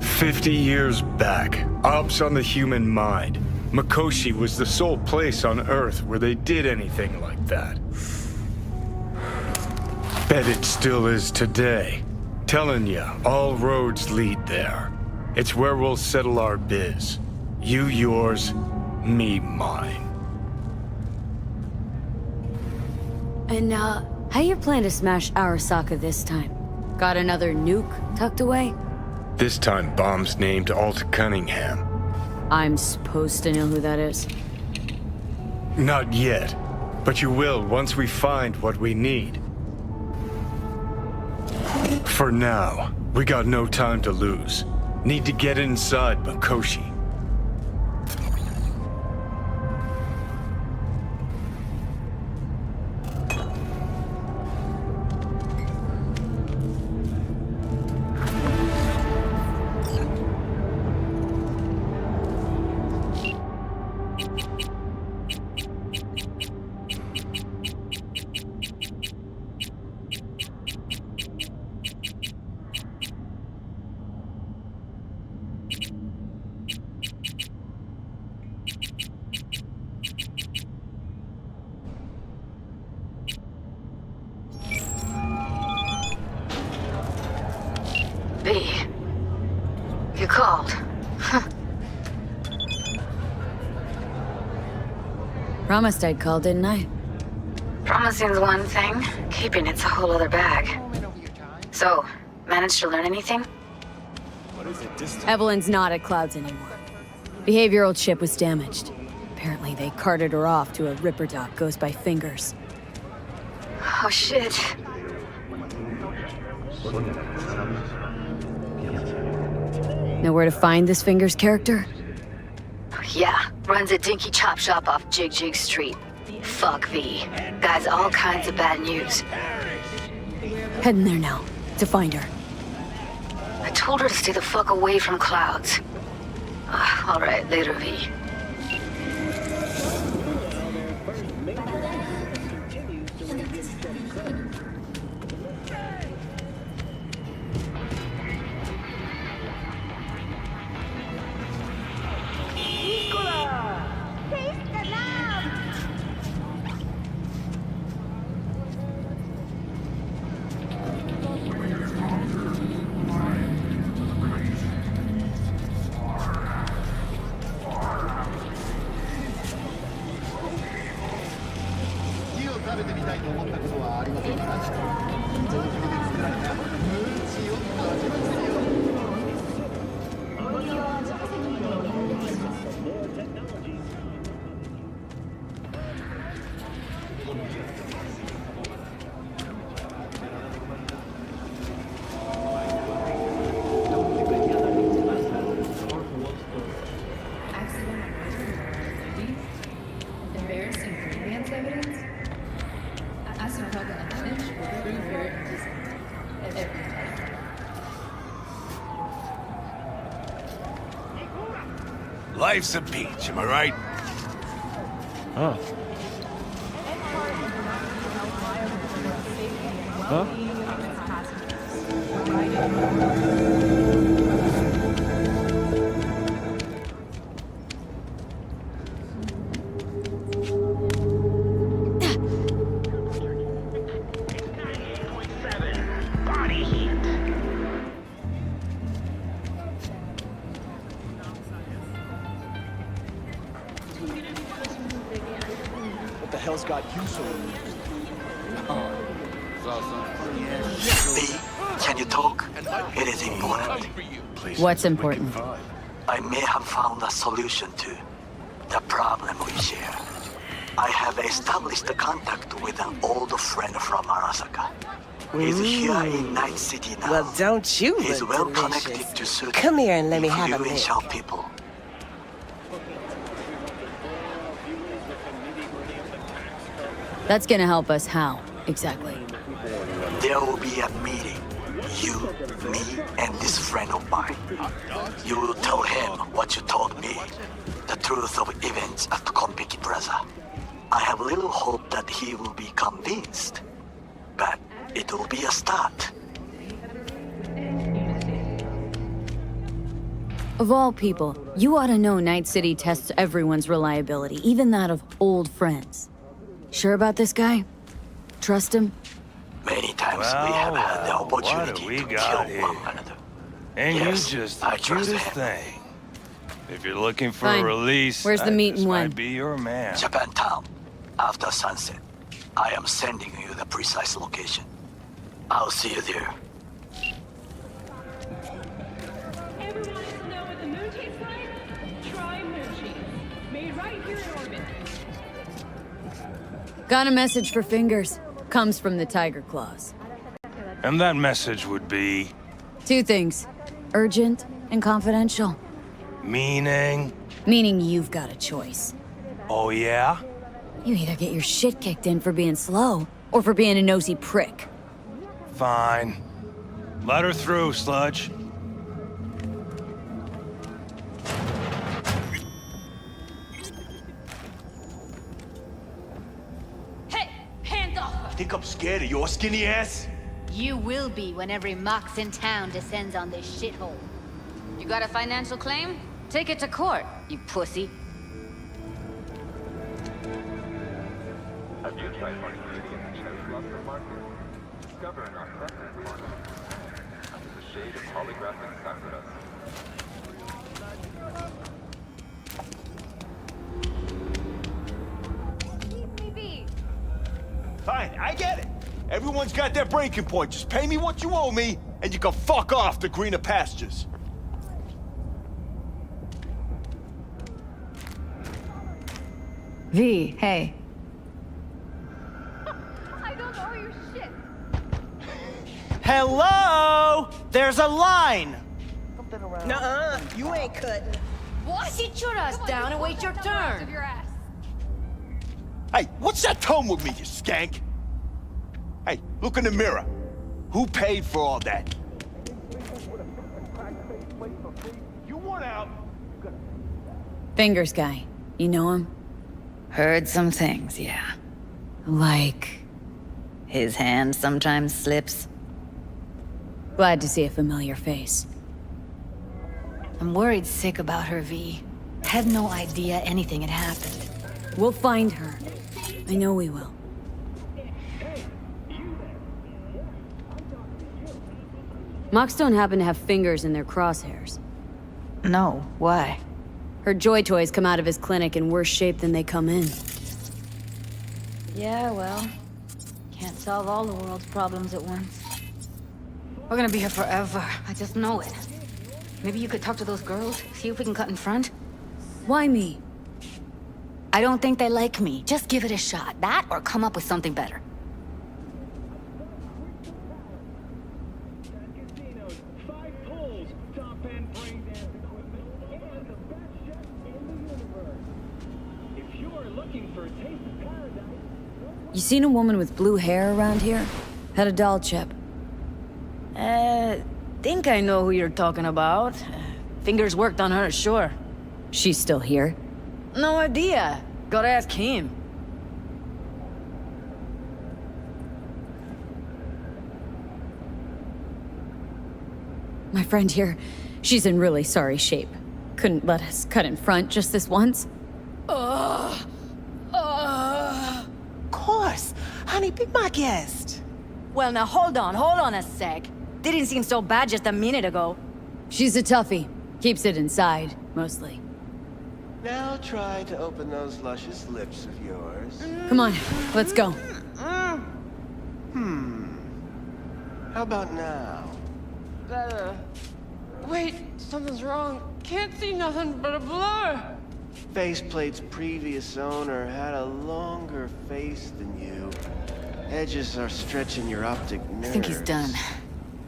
50 years back, ops on the human mind. Mikoshi was the sole place on Earth where they did anything like that. Bet it still is today. Telling ya, all roads lead there. It's where we'll settle our biz. You yours, me mine. And, how you plan to smash Arasaka this time? Got another nuke tucked away? This time bomb's named Alt Cunningham. I'm supposed to know who that is. Not yet, but you will once we find what we need. For now, we got no time to lose. Need to get inside Mikoshi. You called. Promised I'd call, didn't I? Promising's one thing, keeping it's a whole other bag. So, managed to learn anything? Evelyn's not at Clouds anymore. Behavioral chip was damaged. Apparently they carted her off to a Ripper dock goes by Fingers. Oh shit. Know where to find this Fingers character? Yeah, runs a dinky chop shop off Jig Jig Street. Fuck V. Guy's all kinds of bad news. Heading there now, to find her. I told her to stay the fuck away from Clouds. Alright, later V. Life's a peach, am I right? Huh? Huh? What the hell's got you so V, can you talk? It is important. What's important? I may have found a solution to the problem we share. I have established a contact with an old friend from Arasaka. He's here in Night City now. Well, don't you He's look well delicious. connected to certain Come here and let me have a lick. influential people. That's gonna help us how, exactly? There will be a meeting. You, me, and this friend of mine. You will tell him what you told me. The truth of events at Konpeki Plaza. I have little hope that he will be convinced. But it will be a start. Of all people, you ought to know Night City tests everyone's reliability, even that of old friends. Sure about this guy? Trust him? Many times we have had the opportunity to kill one another. And Yes, you just I the trust cutest him. thing. If you're looking for Fine. a release, Where's the meet this and might when? be your man. Japantown, after sunset. I am sending you the precise location. I'll see you there. Everyone wants to know what the moon tastes like? Try moon cheese. Made right here in orbit. Got a message for Fingers. Comes from the Tiger Claws. And that message would be... Two things. Urgent and confidential. Meaning? Meaning you've got a choice. Oh yeah? You either get your shit kicked in for being slow, or for being a nosy prick. Fine. Let her through, Sludge. Hey, hands off! Think I'm scared of your skinny ass? You will be when every mox in town descends on this shithole. You got a financial claim? Take it to court, you pussy. Have you tried participating in the cherry blossom market? Discover an authentic market under the shade of holographic sakuras. Leave me be. Fine, I get it. Everyone's got their breaking point. Just pay me what you owe me, and you can fuck off to greener pastures. V, hey. I don't owe you shit. Hello? There's a line. Nuh-uh, you ain't cutting. What? Sit your ass down and wait your turn. Of your ass. Hey, what's that tone with me, you skank? Hey, look in the mirror. Who paid for all that? You want out? Fingers guy. You know him? Heard some things, yeah. Like... His hand sometimes slips. Glad to see a familiar face. I'm worried sick about her, V. Had no idea anything had happened. We'll find her. I know we will. Mox don't happen to have fingers in their crosshairs. No, why? Her joy toys come out of his clinic in worse shape than they come in. Yeah, well, can't solve all the world's problems at once. We're gonna be here forever. I just know it. Maybe you could talk to those girls, see if we can cut in front? Why me? I don't think they like me. Just give it a shot. That or come up with something better. You seen a woman with blue hair around here? Had a doll chip. Think I know who you're talking about. Fingers worked on her, sure. She's still here? No idea. Gotta ask him. My friend here, she's in really sorry shape. Couldn't let us cut in front just this once. Of course. Honey, be my guest. Well, now hold on a sec. Didn't seem so bad just a minute ago. She's a toughie. Keeps it inside, mostly. Now try to open those luscious lips of yours. Come on, let's go. How about now? Better. Wait, something's wrong. Can't see nothing but a blur. Faceplate's previous owner had a longer face than you. Edges are stretching your optic nerves. I think he's done.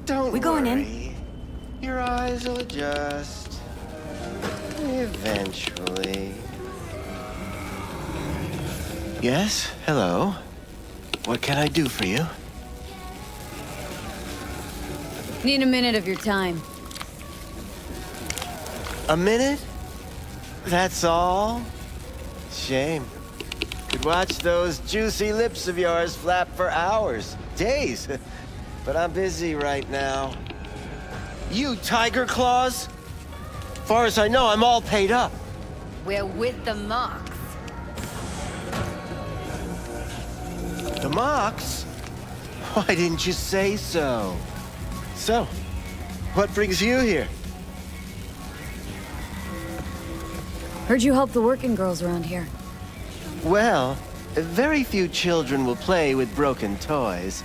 Don't We going in? worry. Your eyes will adjust. Eventually. Yes? Hello? What can I do for you? Need a minute of your time. A minute? That's all? Shame. Could watch those juicy lips of yours flap for hours, days. But I'm busy right now. You tiger claws? Far as I know, I'm all paid up. We're with the Mox. The Mox? Why didn't you say so? So, what brings you here? Heard you help the working girls around here. Well, very few children will play with broken toys.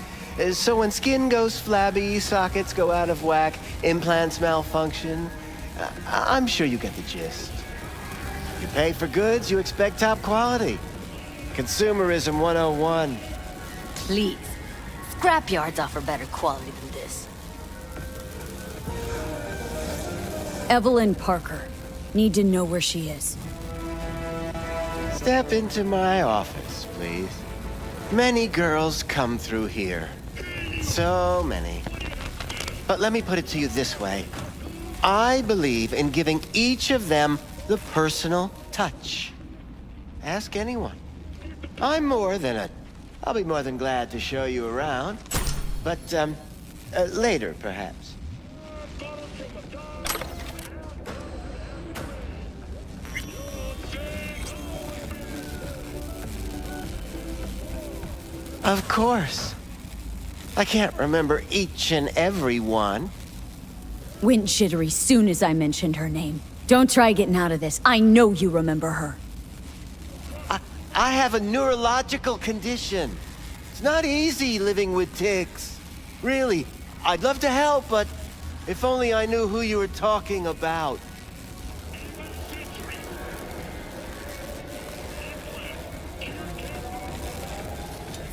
So when skin goes flabby, sockets go out of whack, implants malfunction, I'm sure you get the gist. You pay for goods, you expect top quality. Consumerism 101. Please. Scrapyards offer better quality than this. Evelyn Parker. Need to know where she is. Step into my office, please. Many girls come through here. So many. But let me put it to you this way. I believe in giving each of them the personal touch. Ask anyone. I'll be more than glad to show you around. But, later, perhaps. Of course. I can't remember each and every one. Went jittery soon as I mentioned her name. Don't try getting out of this. I know you remember her. I have a neurological condition. It's not easy living with tics. Really, I'd love to help, but if only I knew who you were talking about.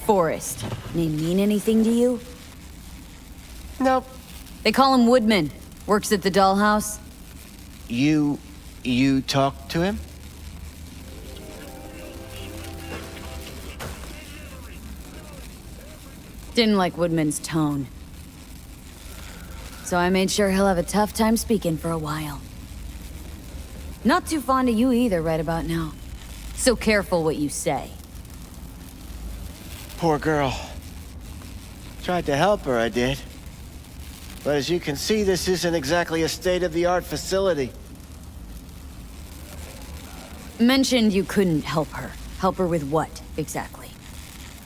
Forrest. Name mean anything to you? Nope. They call him Woodman. Works at the dollhouse. You talked to him? Didn't like Woodman's tone. So I made sure he'll have a tough time speaking for a while. Not too fond of you either right about now. So careful what you say. Poor girl. Tried to help her, I did. But as you can see, this isn't exactly a state-of-the-art facility. Mentioned you couldn't help her. Help her with what, exactly?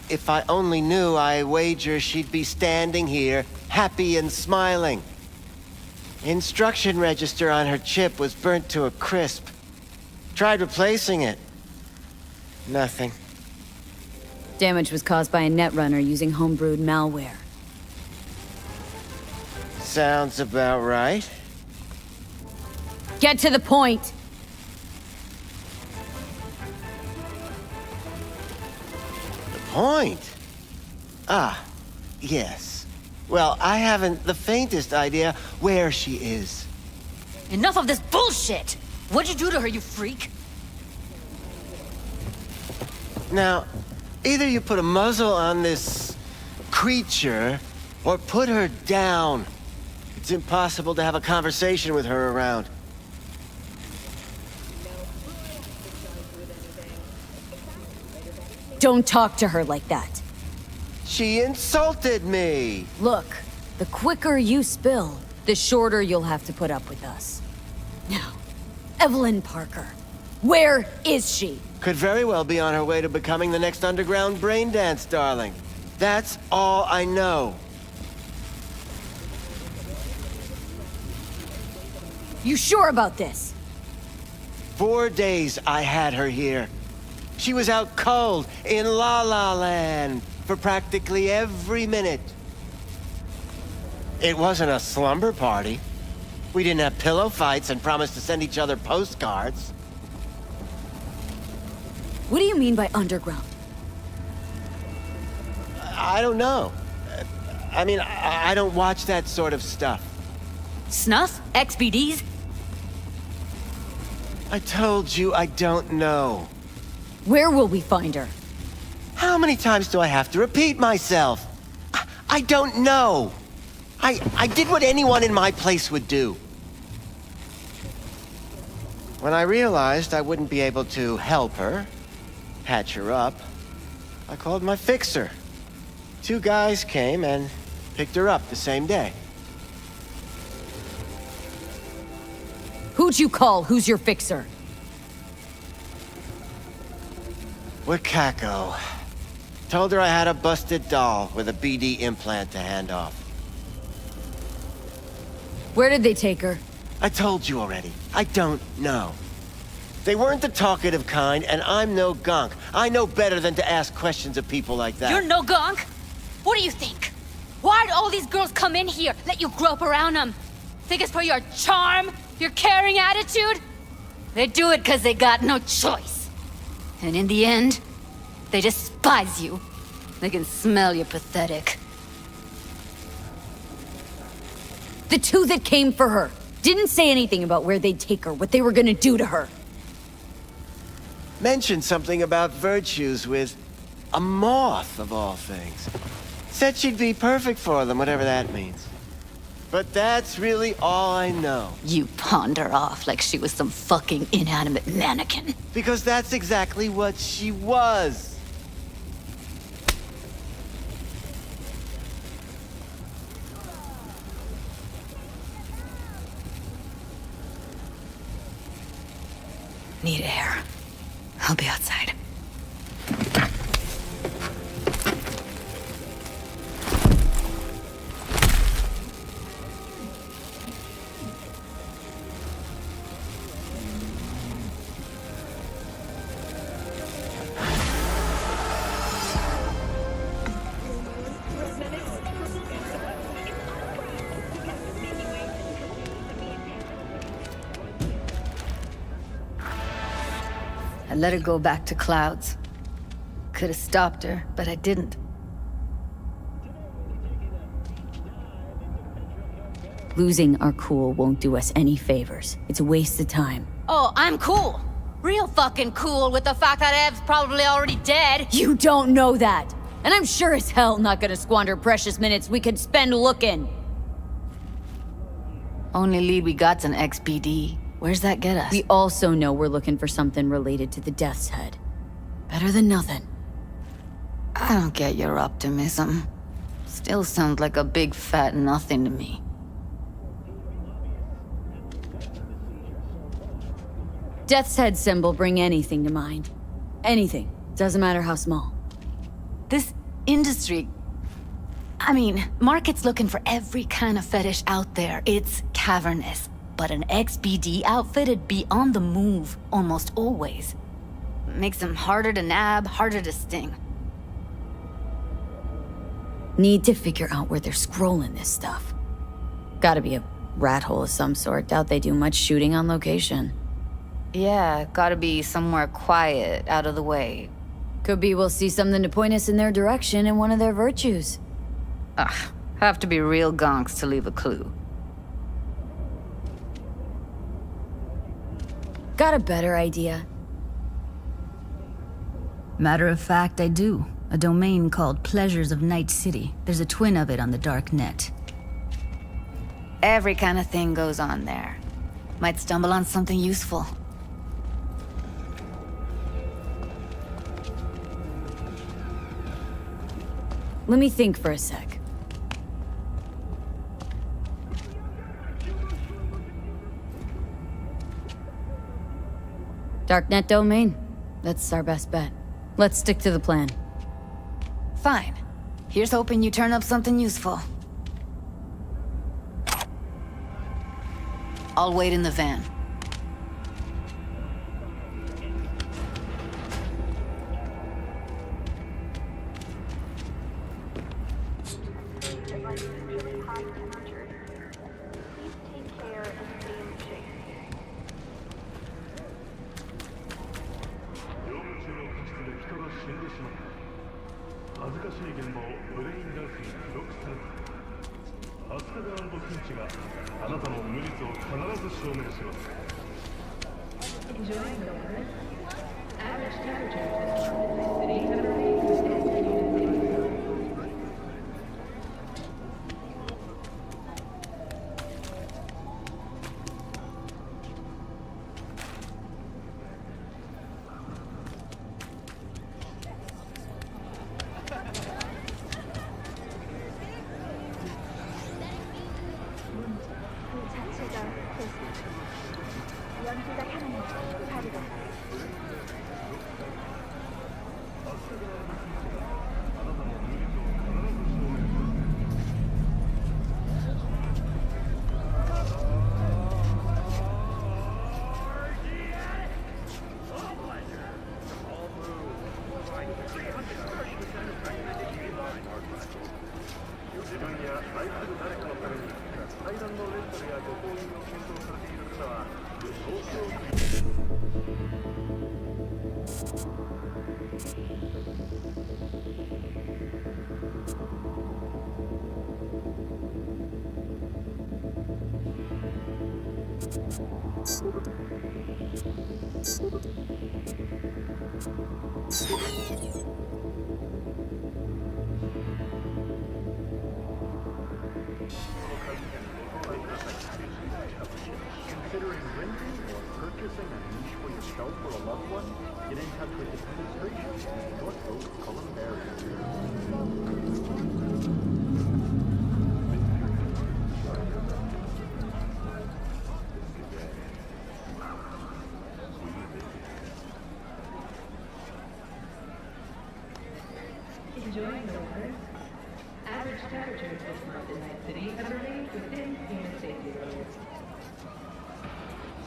If I only knew, I wager she'd be standing here, happy and smiling. Instruction register on her chip was burnt to a crisp. Tried replacing it. Nothing. Damage was caused by a netrunner using homebrewed malware. Sounds about right. Get to the point! The point? Ah, yes. Well, I haven't the faintest idea where she is. Enough of this bullshit! What'd you do to her, you freak? Now, either you put a muzzle on this creature, or put her down. It's impossible to have a conversation with her around. don't talk to her like that. She insulted me. Look, the quicker you spill, the shorter you'll have to put up with us. Now, Evelyn Parker. Where is she? Could very well be on her way to becoming the next underground brain dance darling. That's all I know. You sure about this? 4 days I had her here. She was out cold in La La Land for practically every minute. It wasn't a slumber party. We didn't have pillow fights and promised to send each other postcards. What do you mean by underground? I don't know. I mean, I don't watch that sort of stuff. Snuff? XBDs? I told you I don't know. Where will we find her? How many times do I have to repeat myself? I don't know. I did what anyone in my place would do. When I realized I wouldn't be able to help her, patch her up, I called my fixer. 2 guys came and picked her up the same day. Who'd you call? Who's your fixer? Wakako. Told her I had a busted doll with a BD implant to hand off. Where did they take her? I told you already. I don't know. They weren't the talkative kind, and I'm no gunk. I know better than to ask questions of people like that. You're no gunk? What do you think? Why'd all these girls come in here, let you grope around them? Think it's for your charm? Your caring attitude? They do it because they got no choice. And in the end, they despise you. They can smell you're pathetic. The 2 that came for her didn't say anything about where they'd take her, what they were gonna do to her. Mentioned something about virtues with a moth, of all things. Said she'd be perfect for them, whatever that means. But that's really all I know. You pawned her off like she was some fucking inanimate mannequin. Because that's exactly what she was. Need air. I'll be outside. I let her go back to Clouds. Could have stopped her, but I didn't. Losing our cool won't do us any favors. It's a waste of time. Oh, I'm cool. Real fucking cool with the fact that Ev's probably already dead. You don't know that. And I'm sure as hell not gonna squander precious minutes we could spend looking. Only lead we got's an XBD. Where's that get us? We also know we're looking for something related to the Death's Head. Better than nothing. I don't get your optimism. Still sounds like a big fat nothing to me. Death's Head symbol bring anything to mind. Anything. Doesn't matter how small. This industry... I mean, market's looking for every kind of fetish out there. It's cavernous. But an XBD outfit'd be on the move, almost always. Makes them harder to nab, harder to sting. Need to figure out where they're scrolling this stuff. Gotta be a rat hole of some sort. Doubt they do much shooting on location. Yeah, gotta be somewhere quiet, out of the way. Could be we'll see something to point us in their direction in one of their virtues. Ugh, have to be real gonks to leave a clue. Got a better idea? Matter of fact, I do. A domain called Pleasures of Night City. There's a twin of it on the dark net. Every kind of thing goes on there. Might stumble on something useful. Let me think for a sec. Darknet domain? That's our best bet. Let's stick to the plan. Fine. Here's hoping you turn up something useful. I'll wait in the van. Considering renting or purchasing a niche for yourself or a loved one, get in touch with administration in North Coast Columbarium. Enjoying the weather? Average temperatures this month in Night City have remained within human safety limits.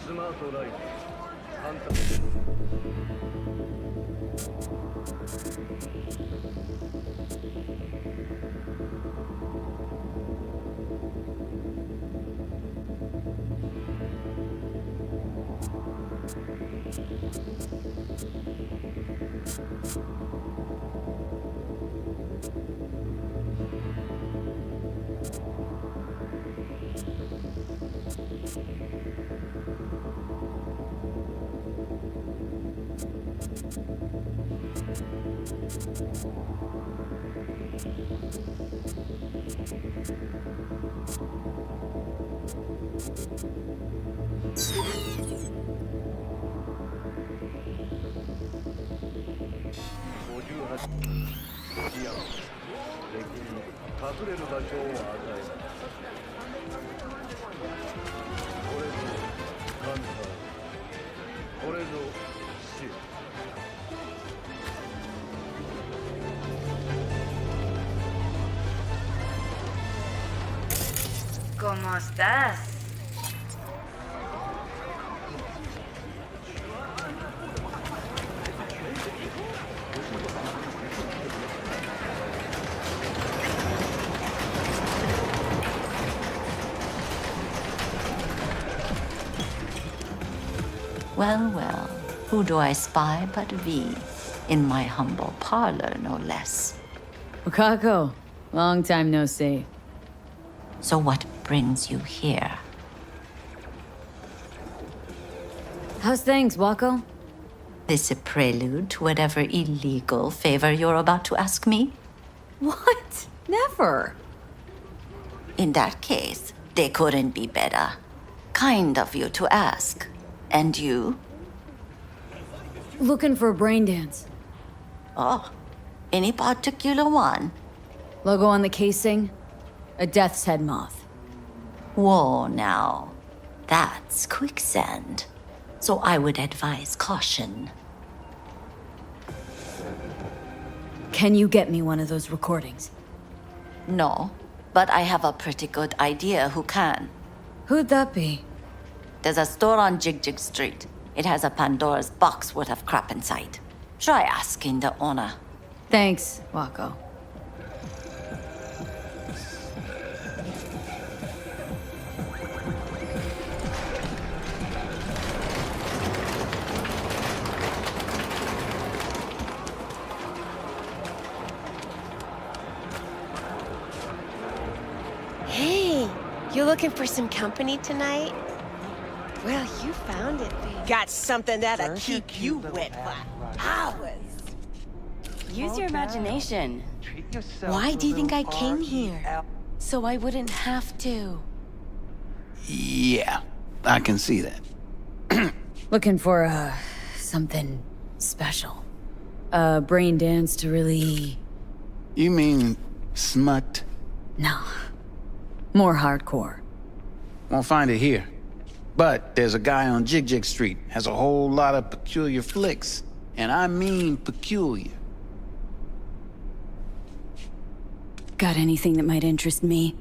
スマートライト反対 ¿Cómo estás? Well, well, who do I spy but V? In my humble parlor, no less. Wakako, long time no see. So what brings you here? How's things, Wako? This a prelude to whatever illegal favor you're about to ask me? What? Never. In that case, they couldn't be better. Kind of you to ask. And you? Looking for a brain dance. Oh, any particular one? Logo on the casing? A death's head moth. Whoa, now. That's quicksand. So I would advise caution. Can you get me one of those recordings? No, but I have a pretty good idea who can. Who'd that be? There's a store on Jig Jig Street. It has a Pandora's box worth of crap inside. Try asking the owner. Thanks, Wako. Hey, you looking for some company tonight? Well, you found it, baby. Got something that'll keep you wet for hours. Use your imagination. Why do you think I came here? So I wouldn't have to. Yeah, I can see that. Looking for, something special. A brain dance to really... You mean smut? No. More hardcore. Won't find it here. But there's a guy on Jig Jig Street, has a whole lot of peculiar flicks. And I mean peculiar. Got anything that might interest me?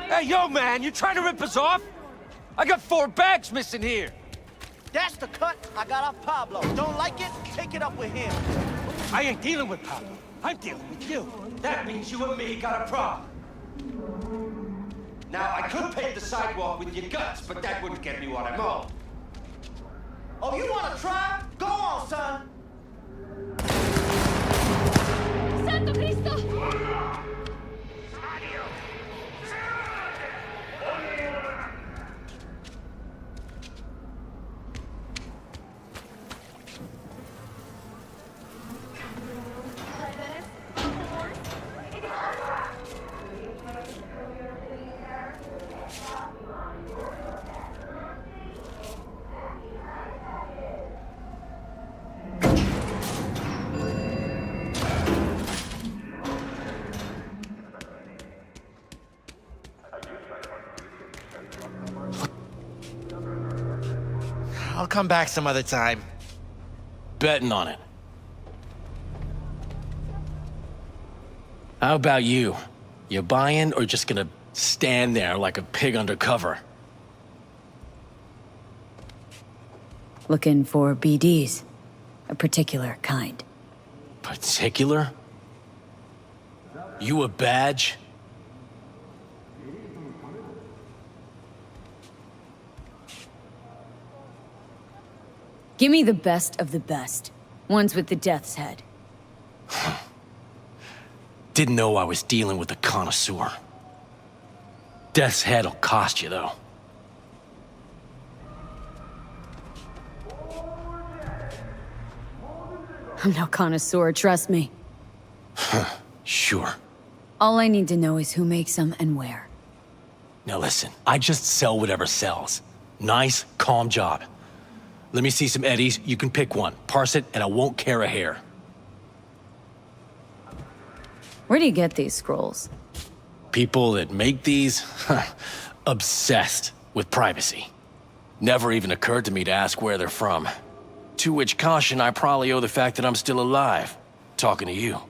Hey, yo, man, you trying to rip us off? I got 4 bags missing here. That's the cut I got off Pablo. Don't like it? Take it up with him. I ain't dealing with Pablo. I'm dealing with you. That means you and me got a problem. Now, I could pave the sidewalk with your guts, but that wouldn't get me what I'm owed. Oh, you wanna try? Go on, son. Santo Cristo! I'll come back some other time. Betting on it. How about you? You buying or just gonna stand there like a pig undercover? Looking for BDs. A particular kind. Particular? You a badge? Give me the best of the best. Ones with the death's head. Didn't know I was dealing with a connoisseur. Death's head'll cost you, though. I'm no connoisseur, trust me. Sure. All I need to know is who makes them and where. Now listen, I just sell whatever sells. Nice, calm job. Let me see some eddies, you can pick one. Parse it, and I won't care a hair. Where do you get these scrolls? People that make these, obsessed with privacy. Never even occurred to me to ask where they're from. To which caution I probably owe the fact that I'm still alive. talking to you.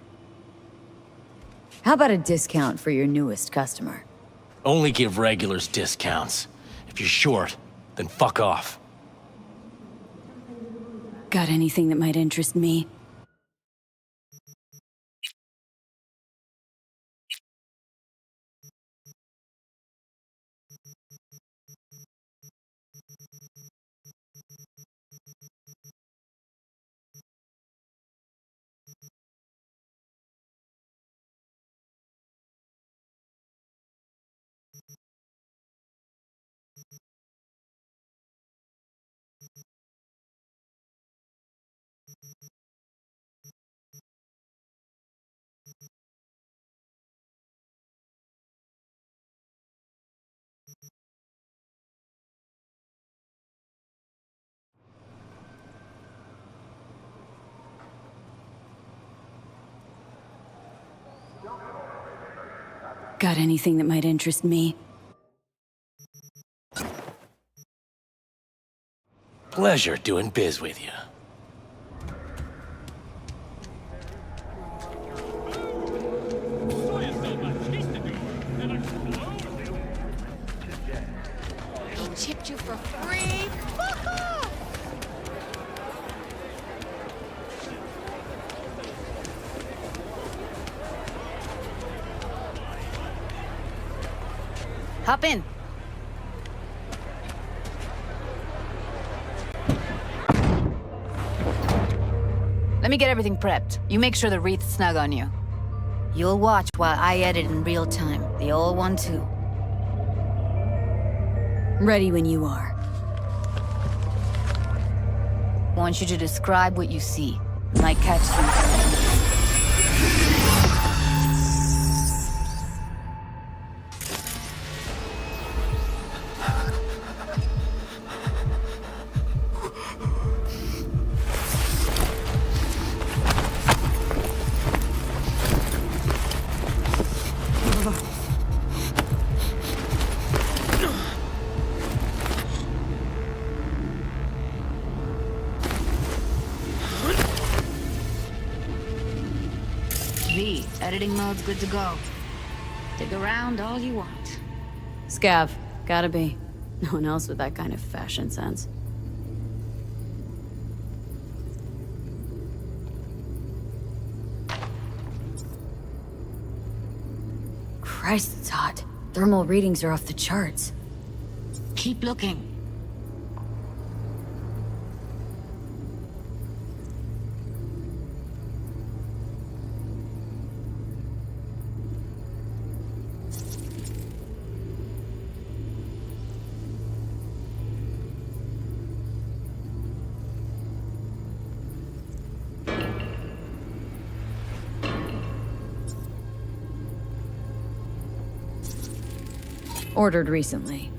How about a discount for your newest customer? Only give regulars discounts. If you're short, then fuck off. Got anything that might interest me? Got anything that might interest me? Pleasure doing biz with you. He chipped you for free? Fuck off! Hop in. Let me get everything prepped. You make sure the wreath's snug on you. You'll watch while I edit in real time. The old one, too. Ready when you are. Want you to describe what you see. Might catch something. Editing mode's good to go. Dig around all you want. Scav, gotta be. No one else with that kind of fashion sense. Christ, it's hot. Thermal readings are off the charts. Keep looking. Ordered recently.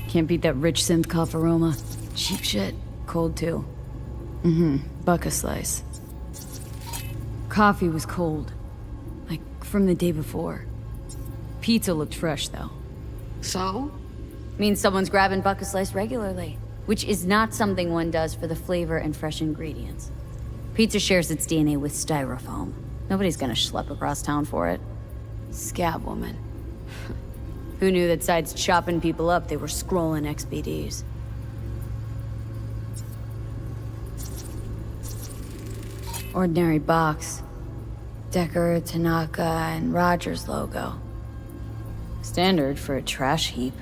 Can't beat that rich synth cough aroma. Cheap shit. Cold too. Buck a slice. Coffee was cold. Like from the day before. Pizza looked fresh though. So? Means someone's grabbing buck a slice regularly. Which is not something one does for the flavor and fresh ingredients. Pizza shares its DNA with styrofoam. Nobody's gonna schlep across town for it. Scab woman. Who knew that besides chopping people up, they were scrolling XBDs? Ordinary box. Decker, Tanaka, and Rogers logo. Standard for a trash heap.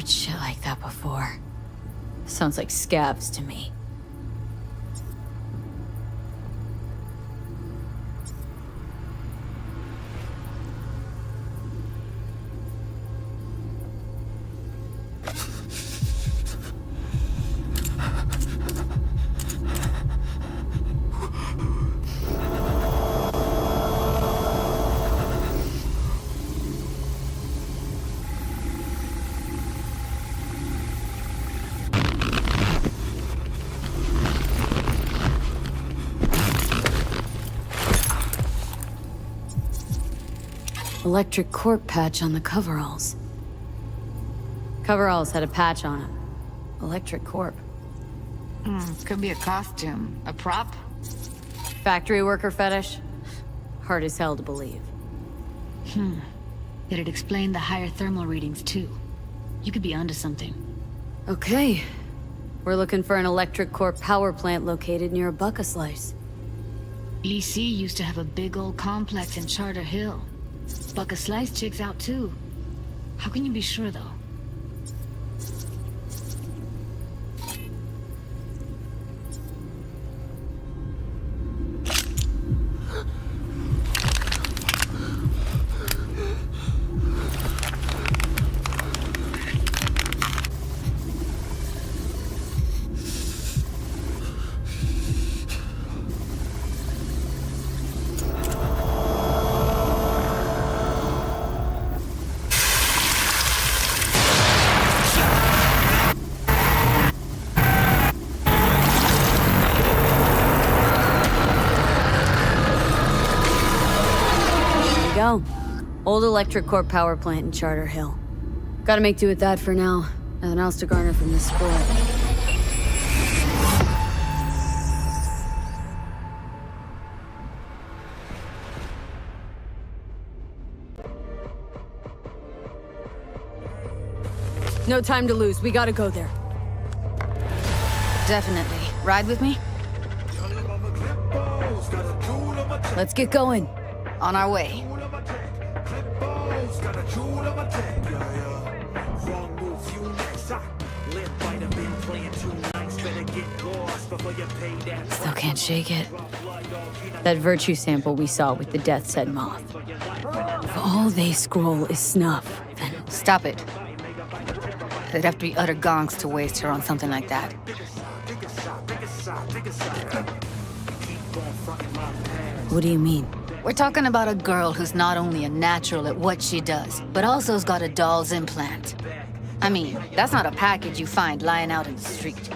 heard shit like that before. Sounds like scabs to me. Electric corp patch on the coveralls. Coveralls had a patch on them. Electric corp. Could be a costume. A prop? Factory worker fetish? Hard as hell to believe. It'd explain the higher thermal readings, too. You could be onto something. Okay. We're looking for an electric corp power plant located near a Buck-a-Slice. EC used to have a big old complex in Charter Hill. Buck-a-Slice checks out, too. How can you be sure, though? Go. Old electric corp power plant in Charter Hill. Gotta make do with that for now. Nothing else to garner from this sport. No time to lose. We gotta go there. Definitely. Ride with me? Let's get going. On our way. Still can't shake it. That virtue sample we saw with the Death's Head moth. If all they scroll is snuff, then... Stop it. They'd have to be utter gonks to waste her on something like that. What do you mean? We're talking about a girl who's not only a natural at what she does, but also's got a doll's implant. I mean, that's not a package you find lying out in the street.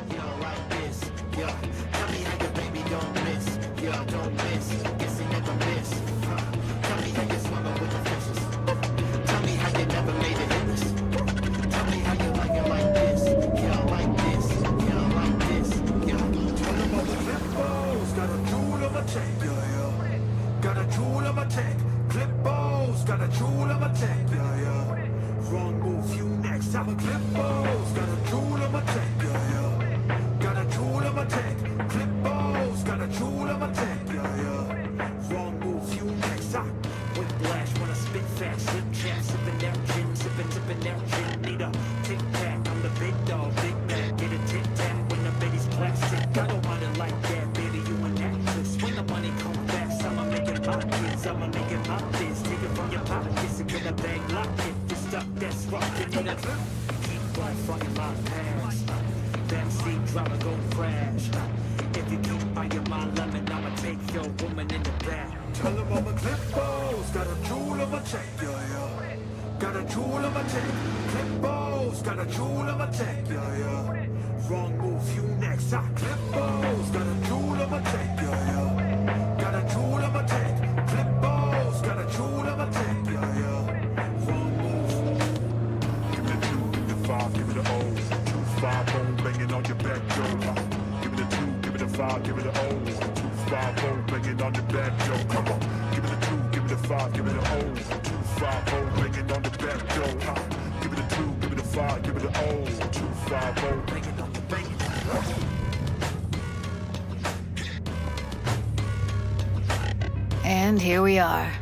And here we are.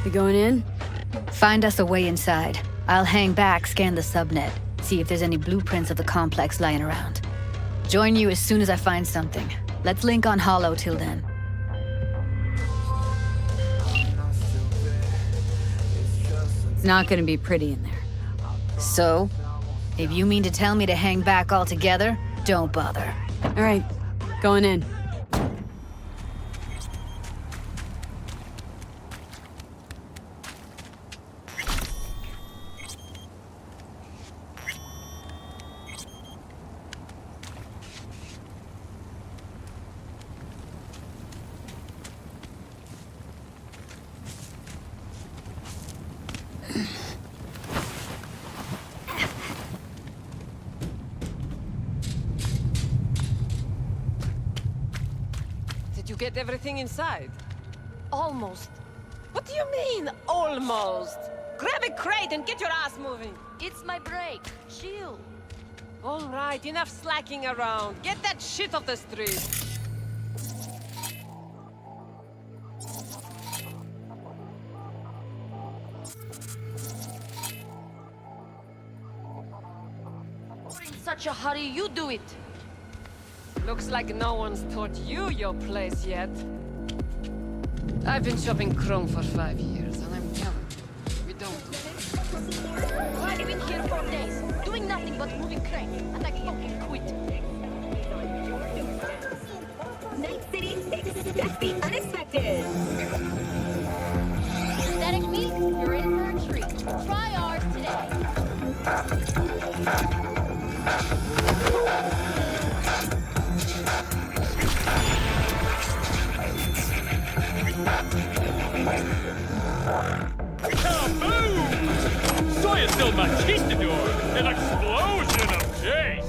We going in? Find us a way inside. I'll hang back, scan the subnet, see if there's any blueprints of the complex lying around. Join you as soon as I find something. Let's link on Hollow till then. It's not gonna be pretty in there. So? If you mean to tell me to hang back altogether, don't bother. All right, going in. Did you get everything inside? Almost. What do you mean, almost? Grab a crate and get your ass moving. It's my break. Chill. All right, enough slacking around. Get that shit off the street. You're in such a hurry, you do it. Looks like no one's taught you your place yet. I've been shopping Chrome for 5 years, and I'm telling you, we don't do it. I've been here 4 days, doing nothing but moving cranes, and I fucking quit. Night City, expect the unexpected. Static meat, you're in for a treat. Try ours today. Kaboom! Soya's still Machistador! An explosion of taste!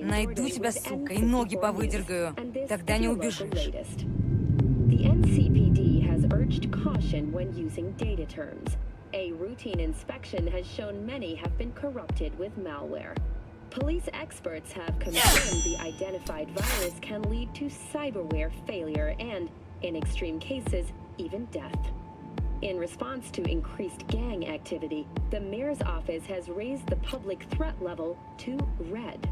Найду тебя, сука, и ноги повыдергаю. Тогда не убежишь. The NCPD has urged caution when using data terms. A routine inspection has shown many have been corrupted with malware. Police experts have confirmed the identified virus can lead to cyberware failure and, in extreme cases, even death. In response to increased gang activity, the mayor's office has raised the public threat level to red.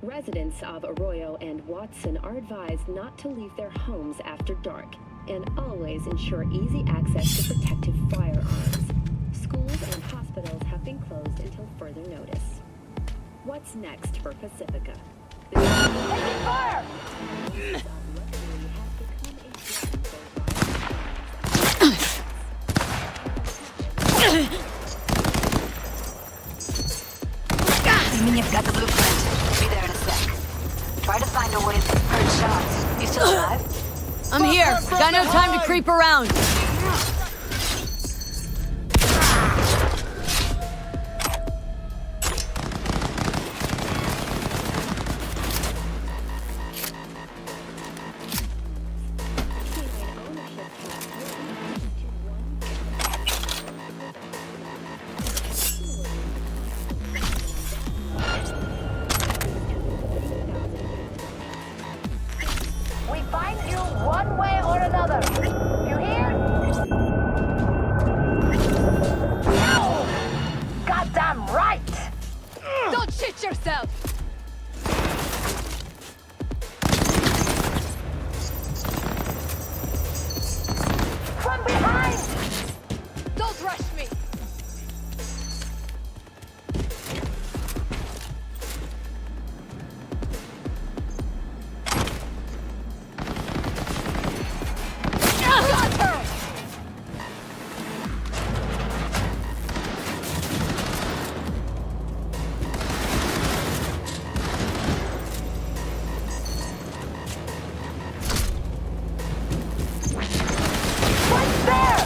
Residents of Arroyo and Watson are advised not to leave their homes after dark and always ensure easy access to protective firearms. Schools and hospitals have been closed until further notice. What's next for Pacifica? Taking fire! You mean you've got the blueprint? Be there in a sec. Try to find a way to heard shots. You still alive? I'm here. Got no time to creep around. We find you one way or another. You hear? No! Goddamn right! Don't shit yourself! From behind! Don't rush me! Got her! Right there!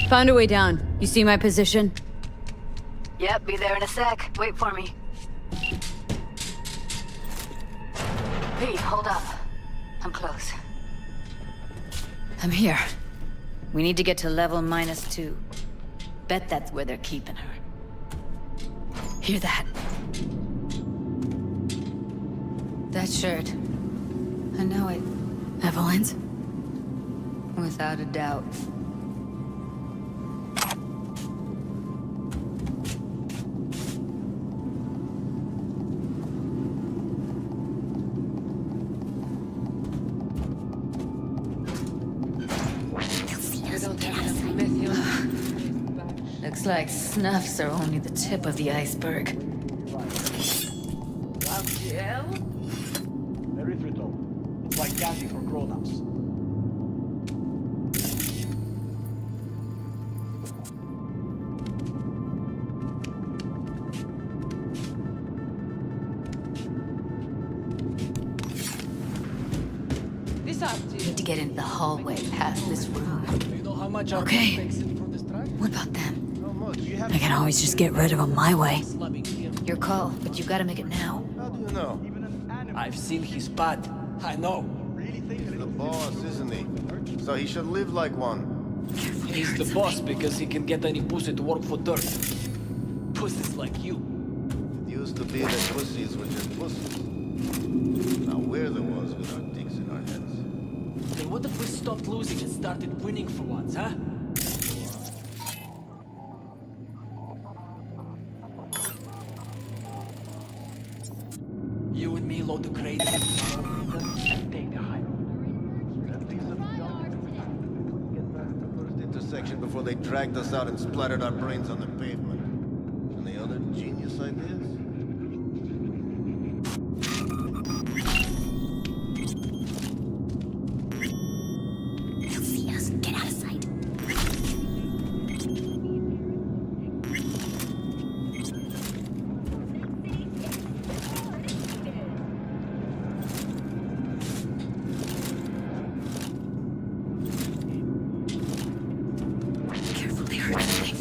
Found a way down. You see my position? Yep, be there in a sec. Wait for me. Hey, hold up. I'm close. I'm here. We need to get to level -2. Bet that's where they're keeping her. Hear that? That shirt. I know it. Evelyn's? Without a doubt. Looks like snuffs are only the tip of the iceberg. Erythritol. It's like candy for grown-ups. Need to get into the hallway past this room. Okay. What about them? I can always just get rid of them my way. Your call, but you gotta make it now. How do you know? I've seen his butt. I know. He's the boss, isn't he? So he should live like one. He's the boss because he can get any pussy to work for dirt. Pussies like you. It used to be that pussies were just pussies. Now we're the ones with our dicks in our heads. Then what if we stopped losing and started winning for once, huh? crazy and take the high road. First intersection before they dragged us out and splattered our brains on the pavement. Any other genius ideas? They'll see us. Get out of sight. Careful, they hurt something.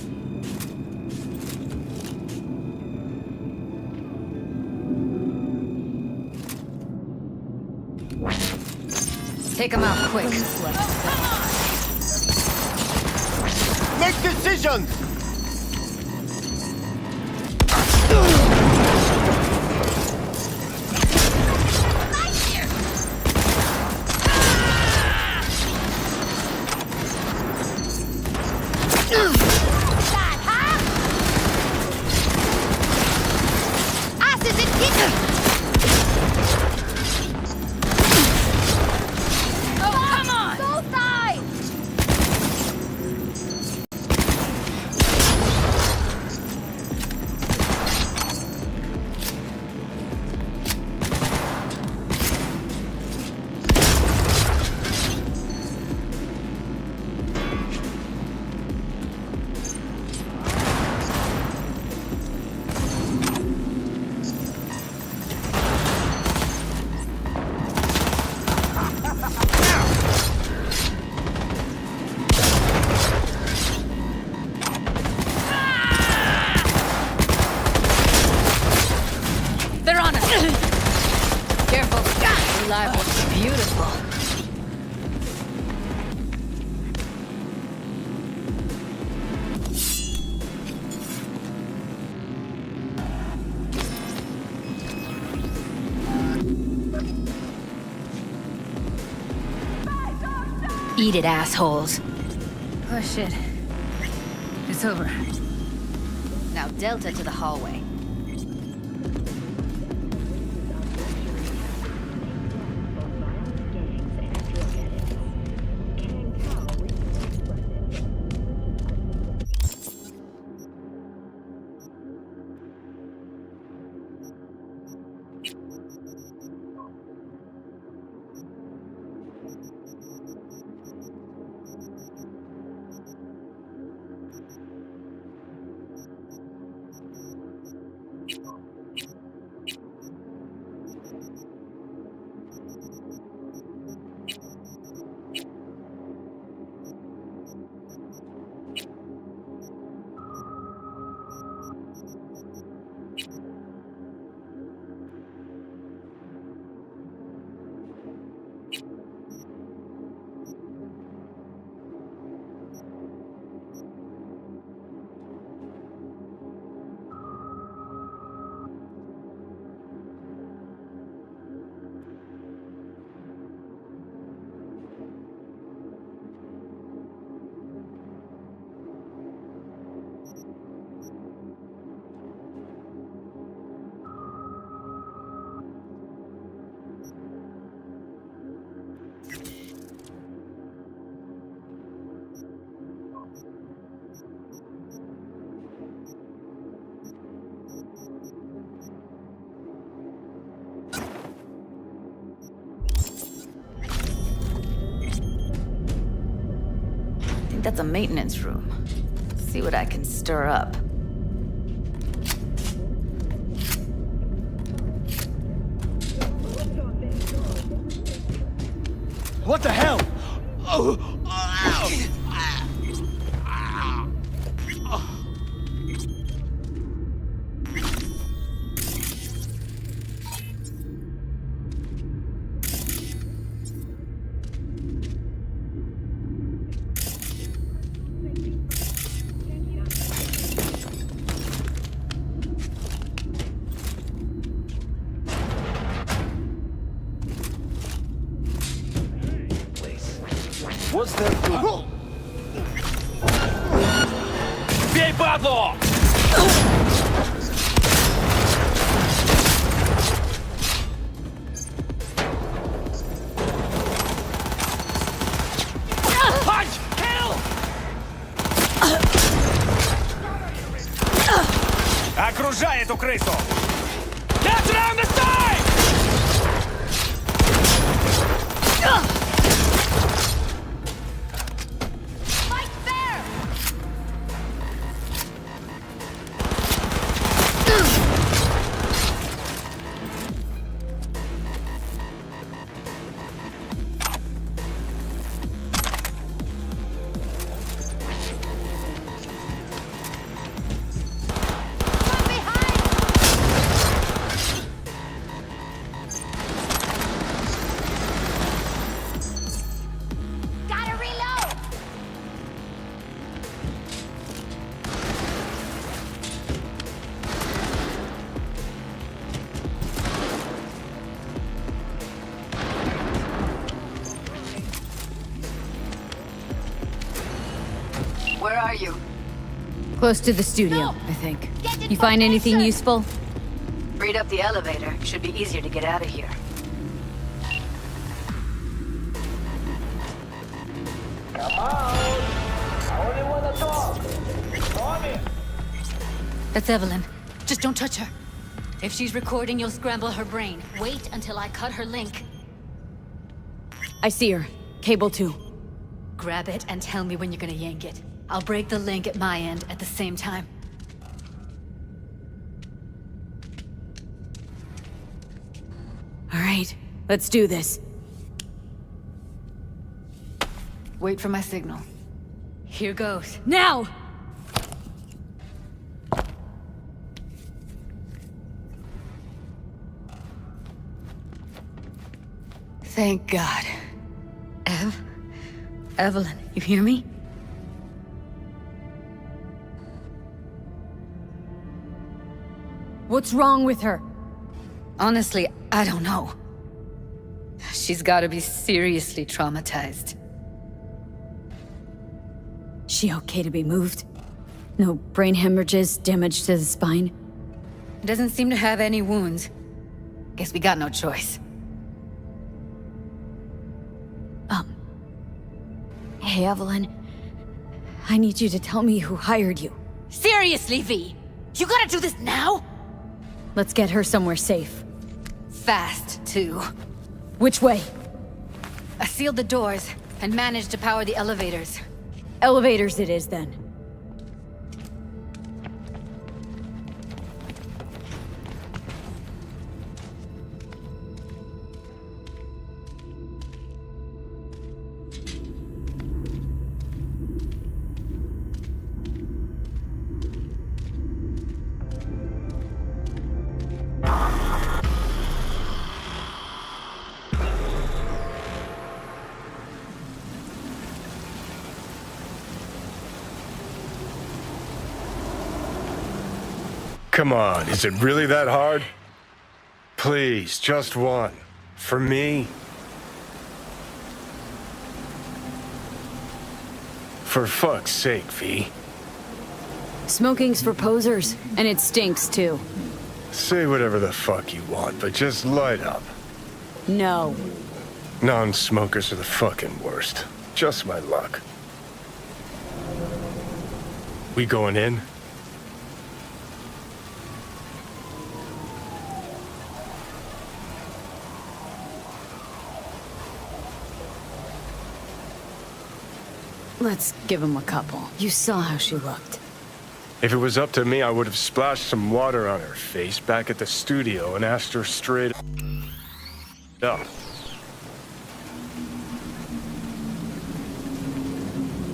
Take him out quick. Make decisions! They're on us. Careful. Live looks beautiful. Eat it, assholes. Oh shit. It's over. Now Delta to the hallway. I think that's a maintenance room. See what I can stir up. What the hell? What's that doing? Бей, падло! Esto Creso! Catch it on the side! Fight fair! Gotta reload! Where are you? Close to the studio, I think. You find anything useful? Freed up the elevator. Should be easier to get out of here. That's Evelyn. Just don't touch her. If she's recording, you'll scramble her brain. Wait until I cut her link. I see her. Cable 2. Grab it and tell me when you're gonna yank it. I'll break the link at my end at the same time. All right, let's do this. Wait for my signal. Here goes. Now! Thank God. Evelyn, you hear me? What's wrong with her? Honestly, I don't know. She's gotta be seriously traumatized. She okay to be moved? No brain hemorrhages, damage to the spine? Doesn't seem to have any wounds. Guess we got no choice. Hey, Evelyn. I need you to tell me who hired you. Seriously, V? You gotta do this now? Let's get her somewhere safe. Fast, too. Which way? I sealed the doors and managed to power the elevators. Elevators it is, then. Come on, is it really that hard? Please, just one. For me. For fuck's sake, V. Smoking's for posers, and it stinks, too. Say whatever the fuck you want, but just light up. No. Non-smokers are the fucking worst. Just my luck. We going in? Let's give him a couple. You saw how she looked. If it was up to me, I would have splashed some water on her face back at the studio and asked her straight up.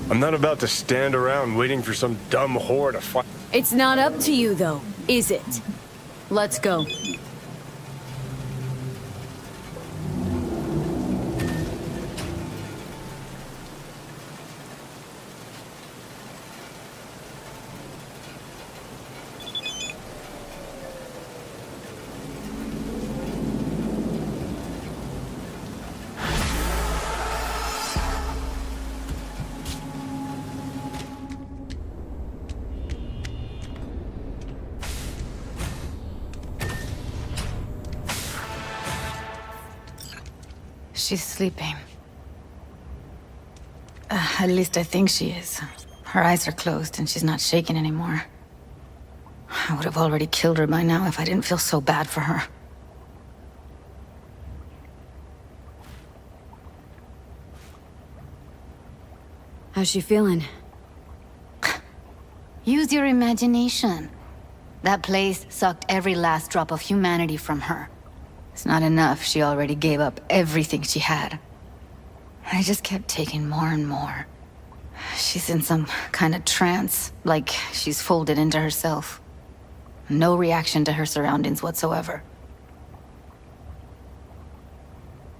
I'm not about to stand around waiting for some dumb whore to fight. It's not up to you, though, is it? Let's go. She's sleeping. At least I think she is. Her eyes are closed and she's not shaking anymore. I would have already killed her by now if I didn't feel so bad for her. How's she feeling? Use your imagination. That place sucked every last drop of humanity from her. It's not enough, she already gave up everything she had. I just kept taking more and more. She's in some kind of trance, like she's folded into herself. No reaction to her surroundings whatsoever.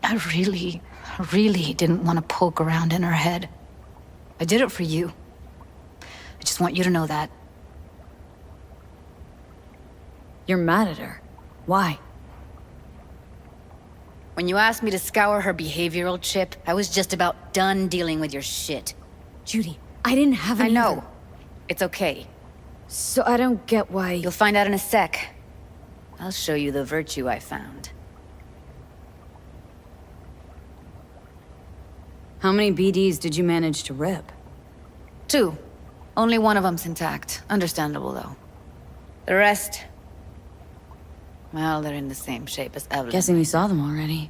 I really didn't want to poke around in her head. I did it for you. I just want you to know that. You're mad at her. Why? When you asked me to scour her behavioral chip, I was just about done dealing with your shit. Judy, I didn't have any. I know. It's okay. So I don't get why... You'll find out in a sec. I'll show you the virtue I found. How many BDs did you manage to rip? 2. Only one of them's intact. Understandable, though. The rest... well, they're in the same shape as Evelyn. Guessing we saw them already.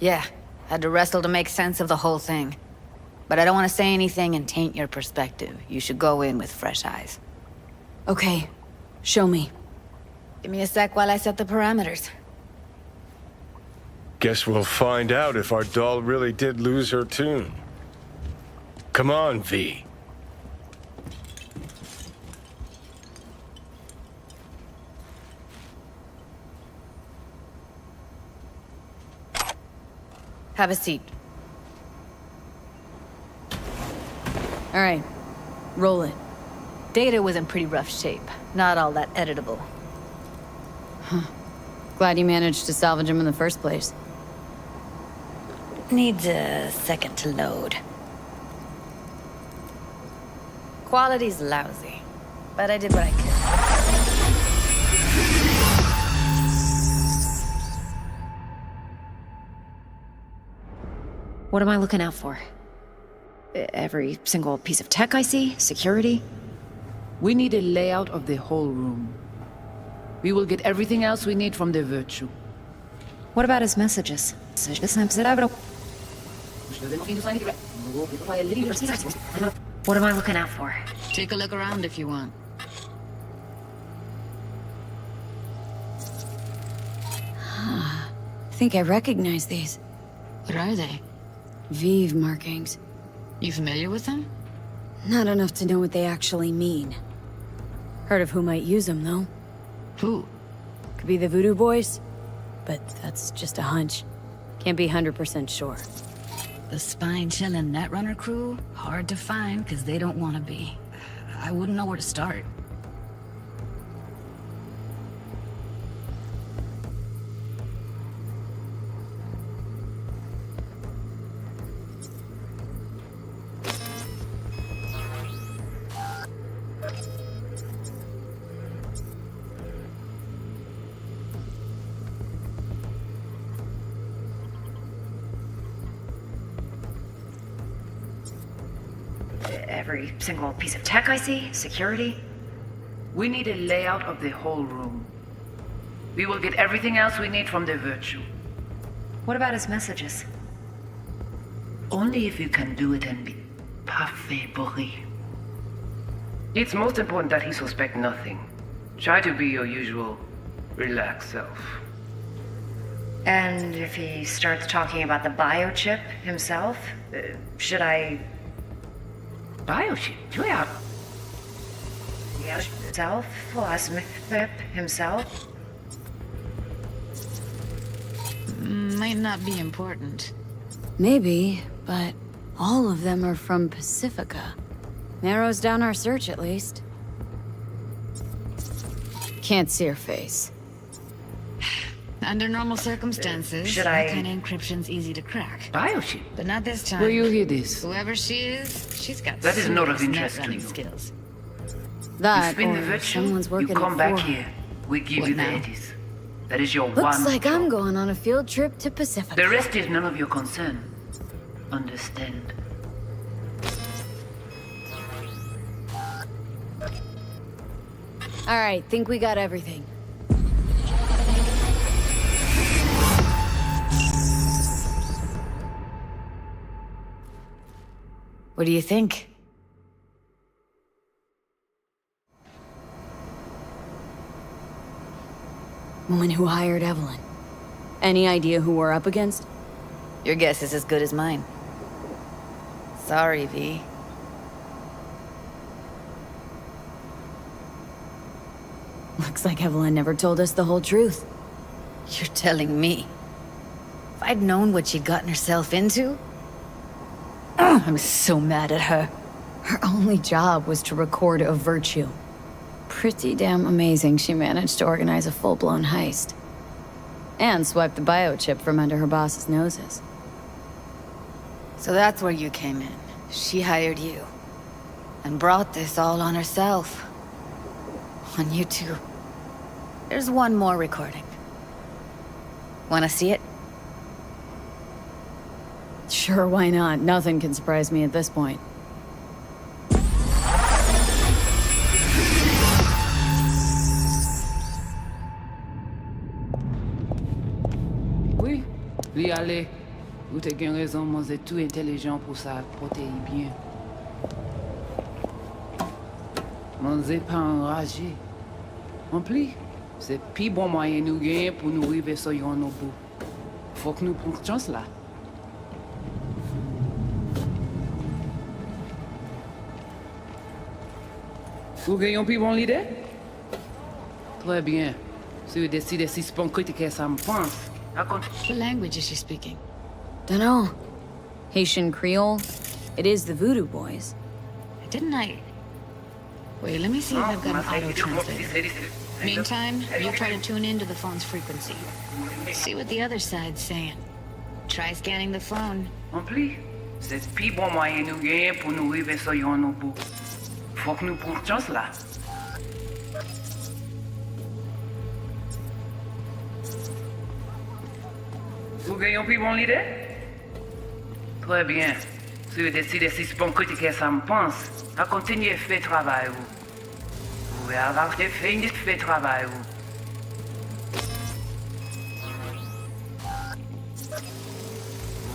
Yeah. Had to wrestle to make sense of the whole thing. But I don't want to say anything and taint your perspective. You should go in with fresh eyes. Okay. Show me. Give me a sec while I set the parameters. Guess we'll find out if our doll really did lose her tune. Come on, V. Have a seat. All right. Roll it. Data was in pretty rough shape. Not all that editable. Huh. Glad you managed to salvage him in the first place. Needs a second to load. Quality's lousy, but I did what I could. What am I looking out for? Every single piece of tech I see? Security? We need a layout of the whole room. We will get everything else we need from the virtue. What about his messages? What am I looking out for? Take a look around if you want. I think I recognize these. What are they? Vive markings. You familiar with them? Not enough to know what they actually mean. Heard of who might use them, though. Who? Could be the Voodoo Boys, but that's just a hunch. Can't be 100% sure. The spine-chilling Netrunner crew? Hard to find, because they don't want to be. I wouldn't know where to start. Every single piece of tech I see? Security? We need a layout of the whole room. We will get everything else we need from the virtue. What about his messages? Only if you can do it and be parfait bourré. It's most important that he suspect nothing. Try to be your usual, relaxed self. And if he starts talking about the biochip himself, should I... Biochip? Yeah. Himself? Himself? Might not be important. Maybe, but all of them are from Pacifica. Narrows down our search, at least. Can't see her face. Under normal circumstances, Should that I- kind of encryption's easy to crack. Biochip? But not this time. Where you hear this? Whoever she is, she's got That is not of serious interest to net-running you. skills. That, You spin the or virtue, someone's working you come it back for her. here. We give What you the now? eddies. That is your Looks one like job. I'm going on a field trip to Pacifica. The rest is none of your concern. Understand? Alright, think we got everything. What do you think? Woman who hired Evelyn. Any idea who we're up against? Your guess is as good as mine. Sorry, V. Looks like Evelyn never told us the whole truth. You're telling me? If I'd known what she'd gotten herself into... I'm so mad at her. Her only job was to record a virtue. Pretty damn amazing she managed to organize a full-blown heist. And swipe the biochip from under her boss's noses. So that's where you came in. She hired you. And brought this all on herself. On you too. There's one more recording. Wanna see it? Sure, why not? Nothing can surprise me at this point. Oui, li ale. Ou te gen raison, mon zè tout intelligent pour ça, protéger bien. Mon zè pas enragé. En plus, c'est pi bon moyen nous gagner pour nous arriver sur yon nos bout. Faut que nous prenions chance là. Vous gagnez pi bon l'idée? Très bien. Si vous décidez si c'est bon critiquer ça me pense. What language is she speaking? Dunno. Haitian Creole? It is the Voodoo Boys. Didn't I? Wait, let me see if I've got an auto-translator. Meantime, you try to tune into the phone's frequency. See what the other side's saying. Try scanning the phone. En plus, c'est pi bon moyen nous gagner pour nous arriver sur yon nos bout. Faut que nous prenions chance là. Vous gagnez pi bon l'idée? Très bien. Si vous décidez si c'est bon critiquer ça me pense, à continuer faire travail vous. Vous avoir fini de faire travail vous.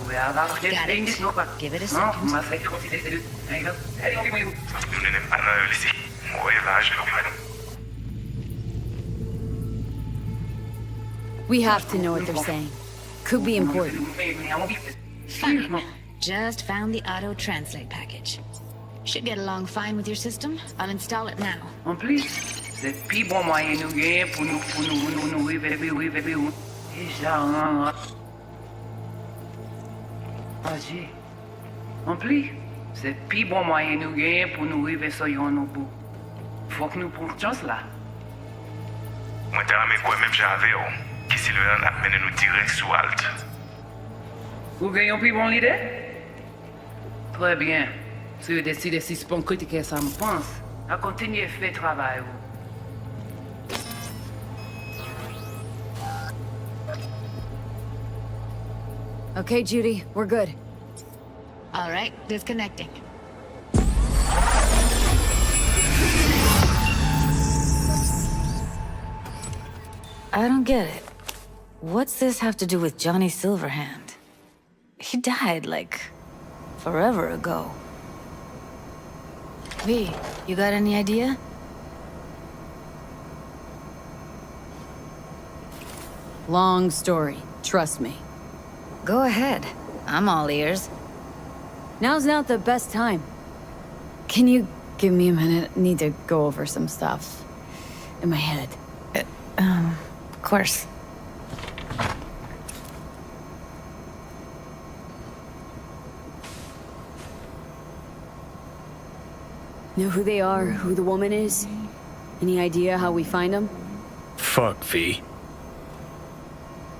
Vous avoir fini de Give it a second. Non, c'est trop difficile. We have to know what they're saying. Could be important. Fine. Just found the auto-translate package. Should get along fine with your system. I'll install it now. En plus, c'est pi bon moyen nous gagner pour nous arriver où. Agir. En plus, c'est pi bon moyen nous gagner pour nous arriver sur yon nos bout. Faut que nous prenions chance là. Moi, t'as ramé quoi même j'avais, qui si le a mené nous direct sous Alt. Vous gagnez pi bon l'idée? Très bien. Si vous décidez si c'est bon critiquer ça me pense, à continuer faire travail vous. Okay, Judy, we're good. All right, disconnecting. I don't get it. What's this have to do with Johnny Silverhand? He died, like, forever ago. V, you got any idea? Long story, trust me. Go ahead. I'm all ears. Now's not the best time. Can you give me a minute? Need to go over some stuff in my head. Of course. Know who they are, who the woman is? Any idea how we find them? Fuck, V.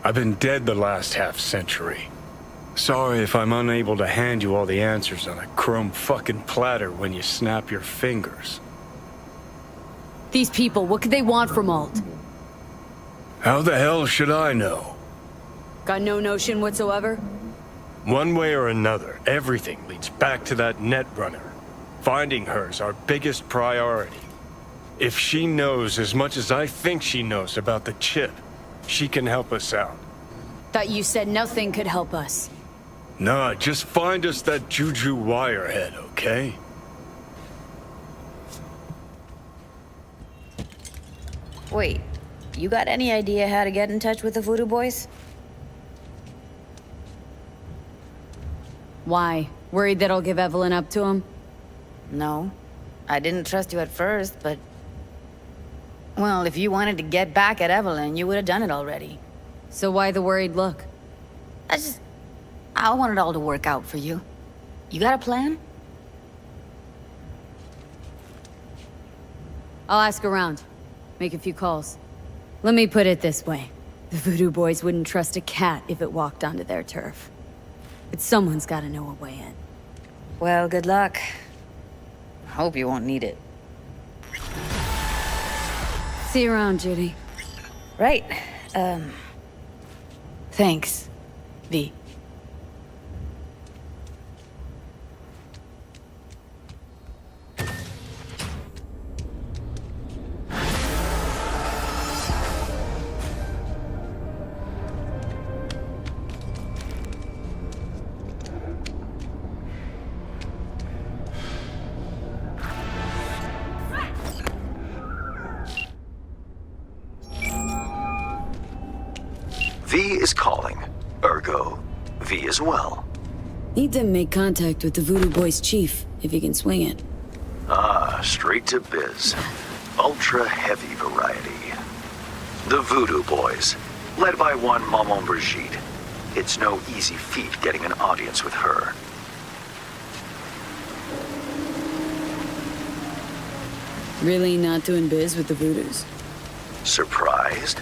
I've been dead the last half-century. Sorry if I'm unable to hand you all the answers on a chrome fucking platter when you snap your fingers. These people, what could they want from Alt? How the hell should I know? Got no notion whatsoever? One way or another, everything leads back to that Netrunner. Finding her's our biggest priority. If she knows as much as I think she knows about the chip, she can help us out. Thought you said nothing could help us. Nah, just find us that Juju wirehead, okay? Wait, you got any idea how to get in touch with the Voodoo Boys? Why? Worried that I'll give Evelyn up to him? No. I didn't trust you at first, but... Well, if you wanted to get back at Evelyn, you would have done it already. So why the worried look? I want it all to work out for you. You got a plan? I'll ask around. Make a few calls. Let me put it this way. The Voodoo Boys wouldn't trust a cat if it walked onto their turf. But someone's gotta know a way in. Well, good luck. Hope you won't need it. See you around, Judy. Right. Thanks, V. V is calling. Ergo, V as well. Need to make contact with the Voodoo Boys chief, if you can swing it. Ah, straight to biz. Ultra heavy variety. The Voodoo Boys, led by one Maman Brigitte. It's no easy feat getting an audience with her. Really not doing biz with the Voodoos? Surprised?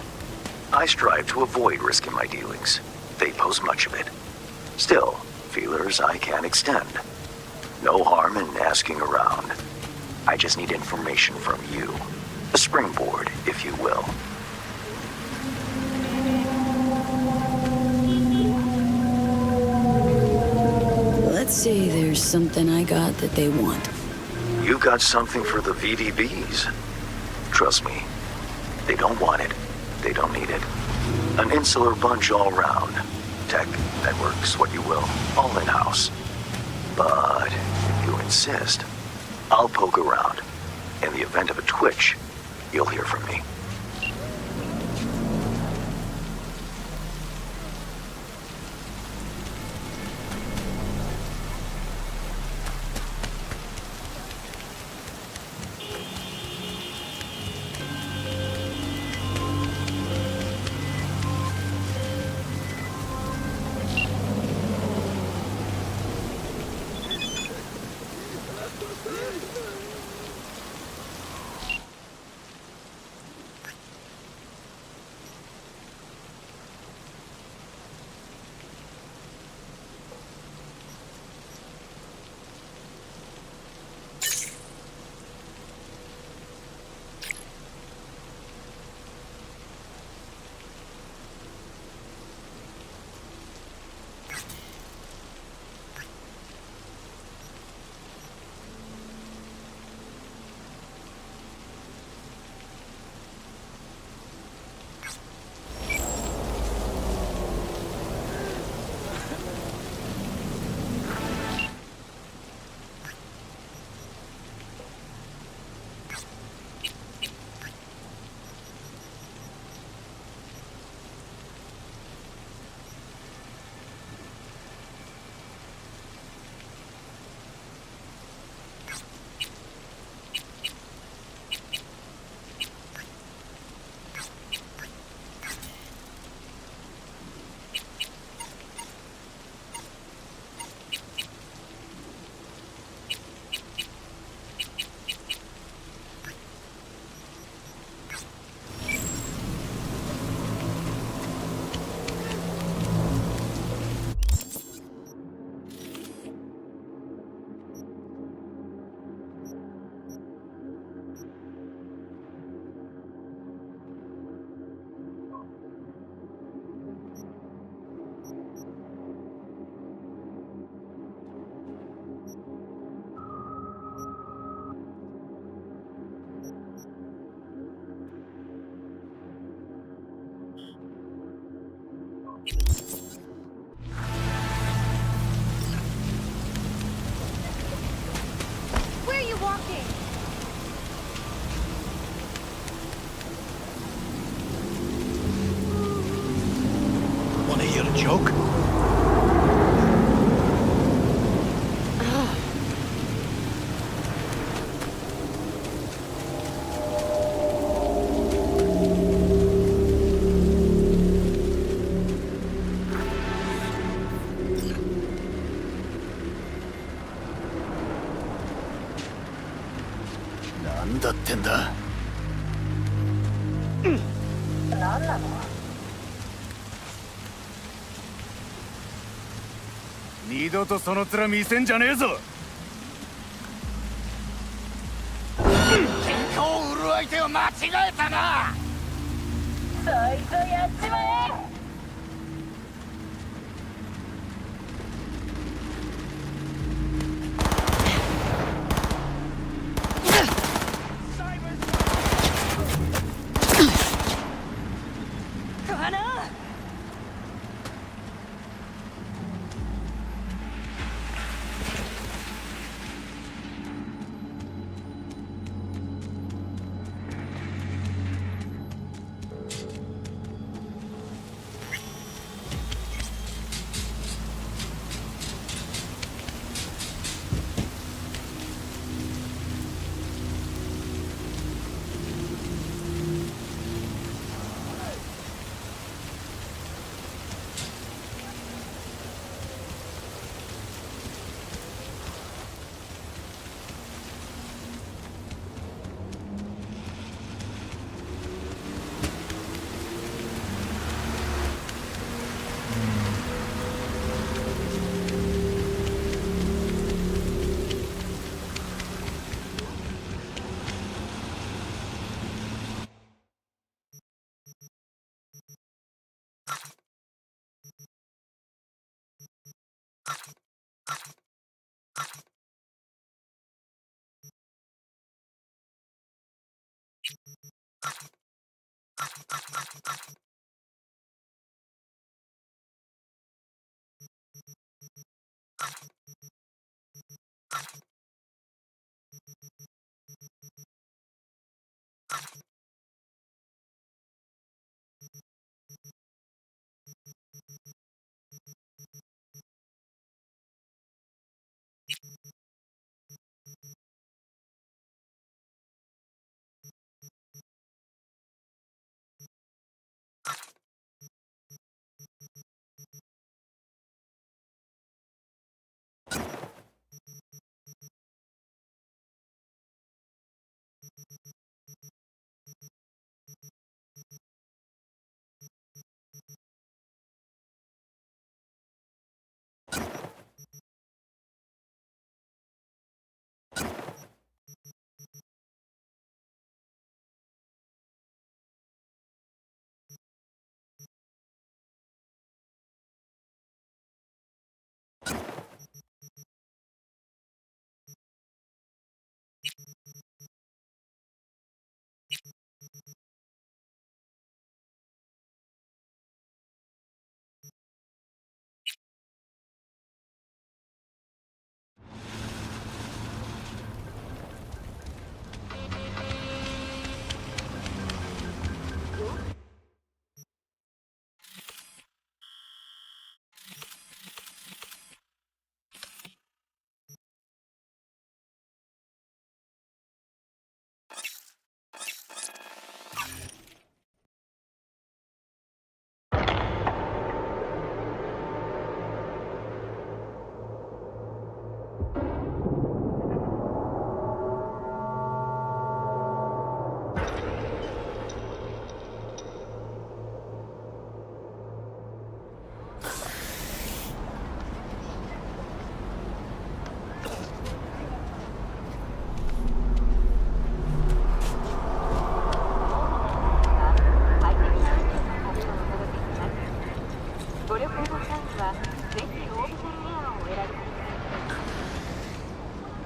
I strive to avoid risking my dealings. They pose much of it. Still, feelers I can extend. No harm in asking around. I just need information from you. A springboard, if you will. Let's say there's something I got that they want. You got something for the VDBs. Trust me, they don't want it. They don't need it. An insular bunch all round. Tech, networks, what you will, all in-house. But if you insist, I'll poke around. In the event of a twitch, you'll hear from me. なんだってんだ。何なの？二度とその面見せんじゃねえぞ。喧嘩を売る相手を間違えたな。そいつをやっちまえ。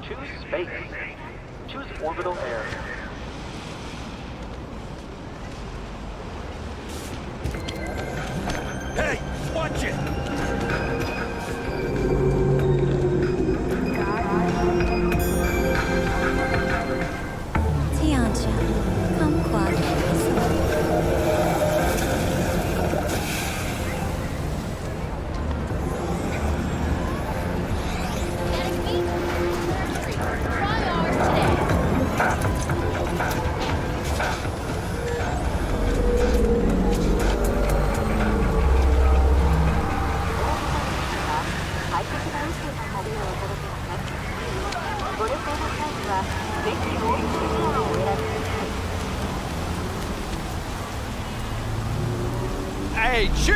Choose space. Choose orbital air. Hey, watch it! Tianxia, come quiet. Go to Hey, chill!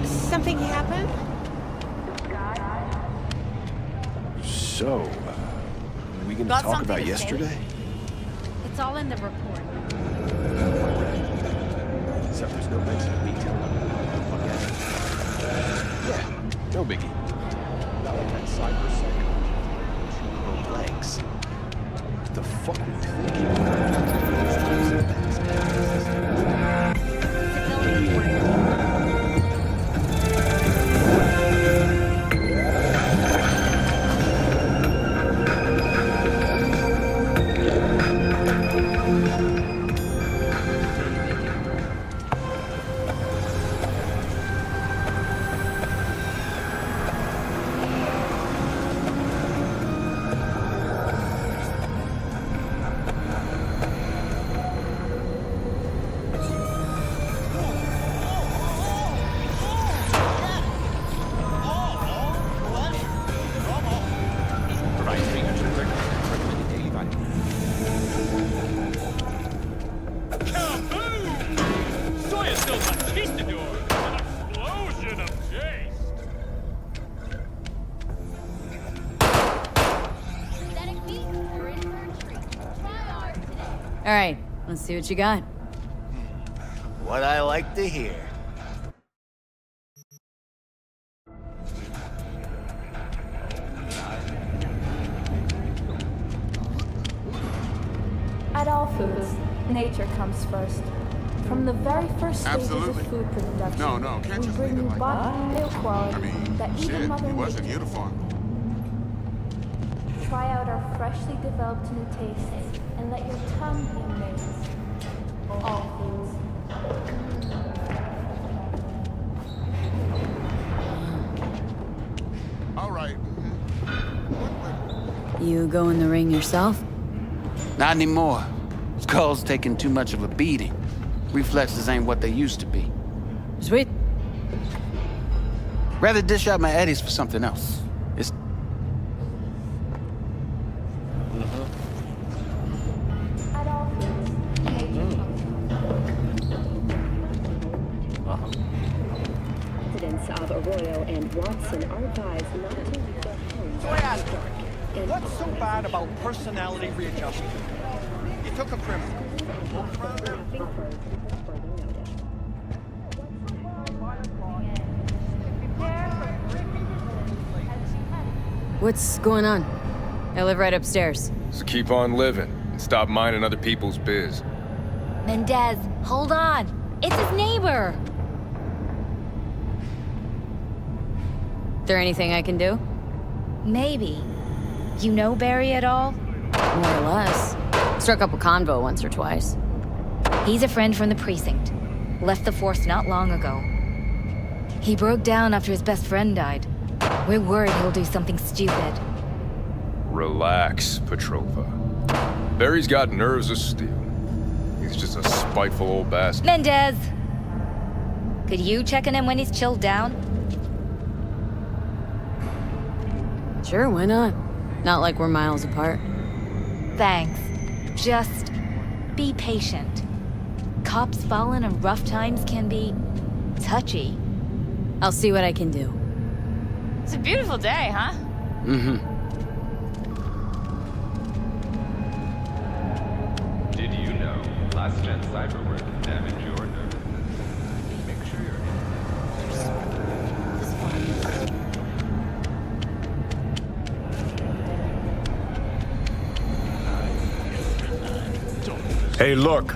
Something happened? So, we gonna Got talk something about to say? yesterday? It's all in the report. Except there's no mention of me telling them what the fuck happened. Yeah, no biggie. Not like that cyber psycho. Legs. What the fuck were you thinking? All right, let's see what you got. What I like to hear. At all foods, nature comes first. From the very first stages Absolutely. of food production, No, can't we just bring leave it new like body that. quality that even Shit, Mother he wasn't Nature. uniform. Try out our freshly developed new tastes and let your tongue be amazed. All foods. All right. You go in the ring yourself? Not anymore. Skull's taking too much of a beating. Reflexes ain't what they used to be. Sweet. Rather dish out my eddies for something else. It's... At all foods, nature comes Residents of Arroyo and Watson are advised not to leave their homes So I asked after dark. And What's so bad about personality readjustment? You took a criminal. What's going on? I live right upstairs. So keep on living and stop minding other people's biz. Mendez, hold on. It's his neighbor. There anything I can do? Maybe. You know Barry at all? More or less. Struck up a convo once or twice. He's a friend from the precinct. Left the force not long ago. He broke down after his best friend died. We're worried he'll do something stupid. Relax, Petrova. Barry's got nerves of steel. He's just a spiteful old bastard. Mendez! Could you check on him when he's chilled down? Sure, why not? Not like we're miles apart. Thanks. Just be patient. Cops falling in rough times can be touchy. I'll see what I can do. It's a beautiful day, huh? Mm-hmm. Did you know last-gen cyberware can damage your nervous system? Make sure you're Hey, look.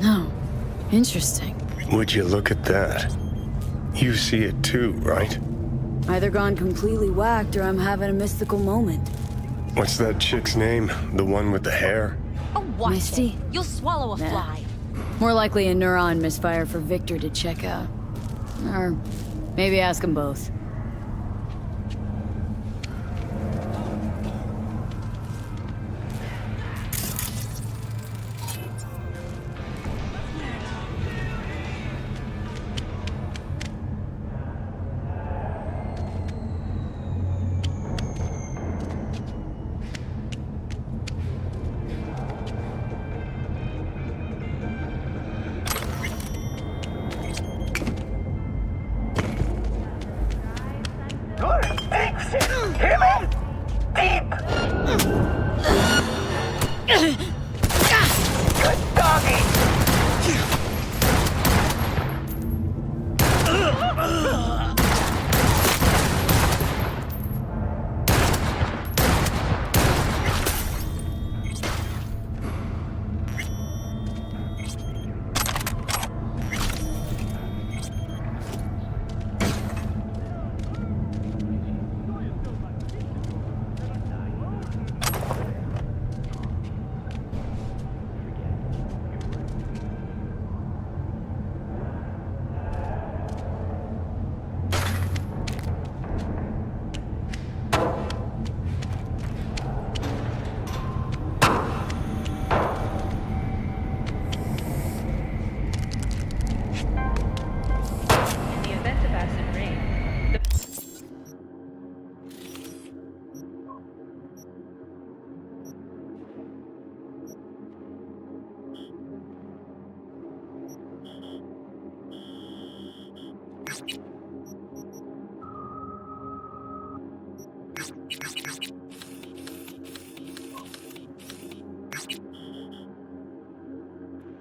No. Interesting. Would you look at that? You see it too, right? Either gone completely whacked or I'm having a mystical moment. What's that chick's name? The one with the hair? Oh, watch Misty? it. You'll swallow a Nah. fly. More likely a neuron misfire for Victor to check out. Or maybe ask them both. Hear me? Deep! Good doggy!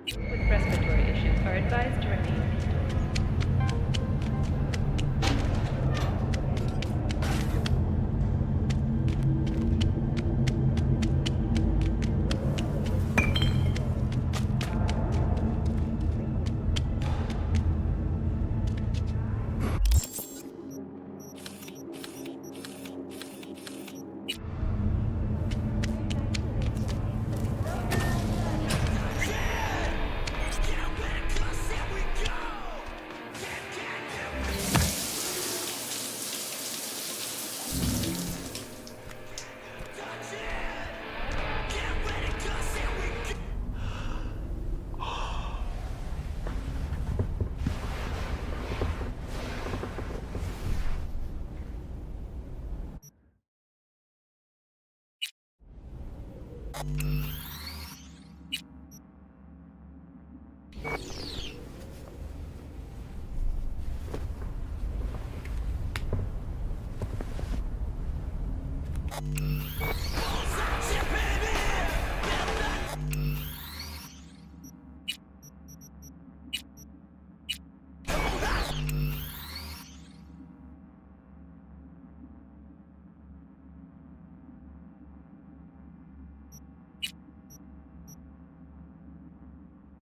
With respiratory issues are advised to remain Inc.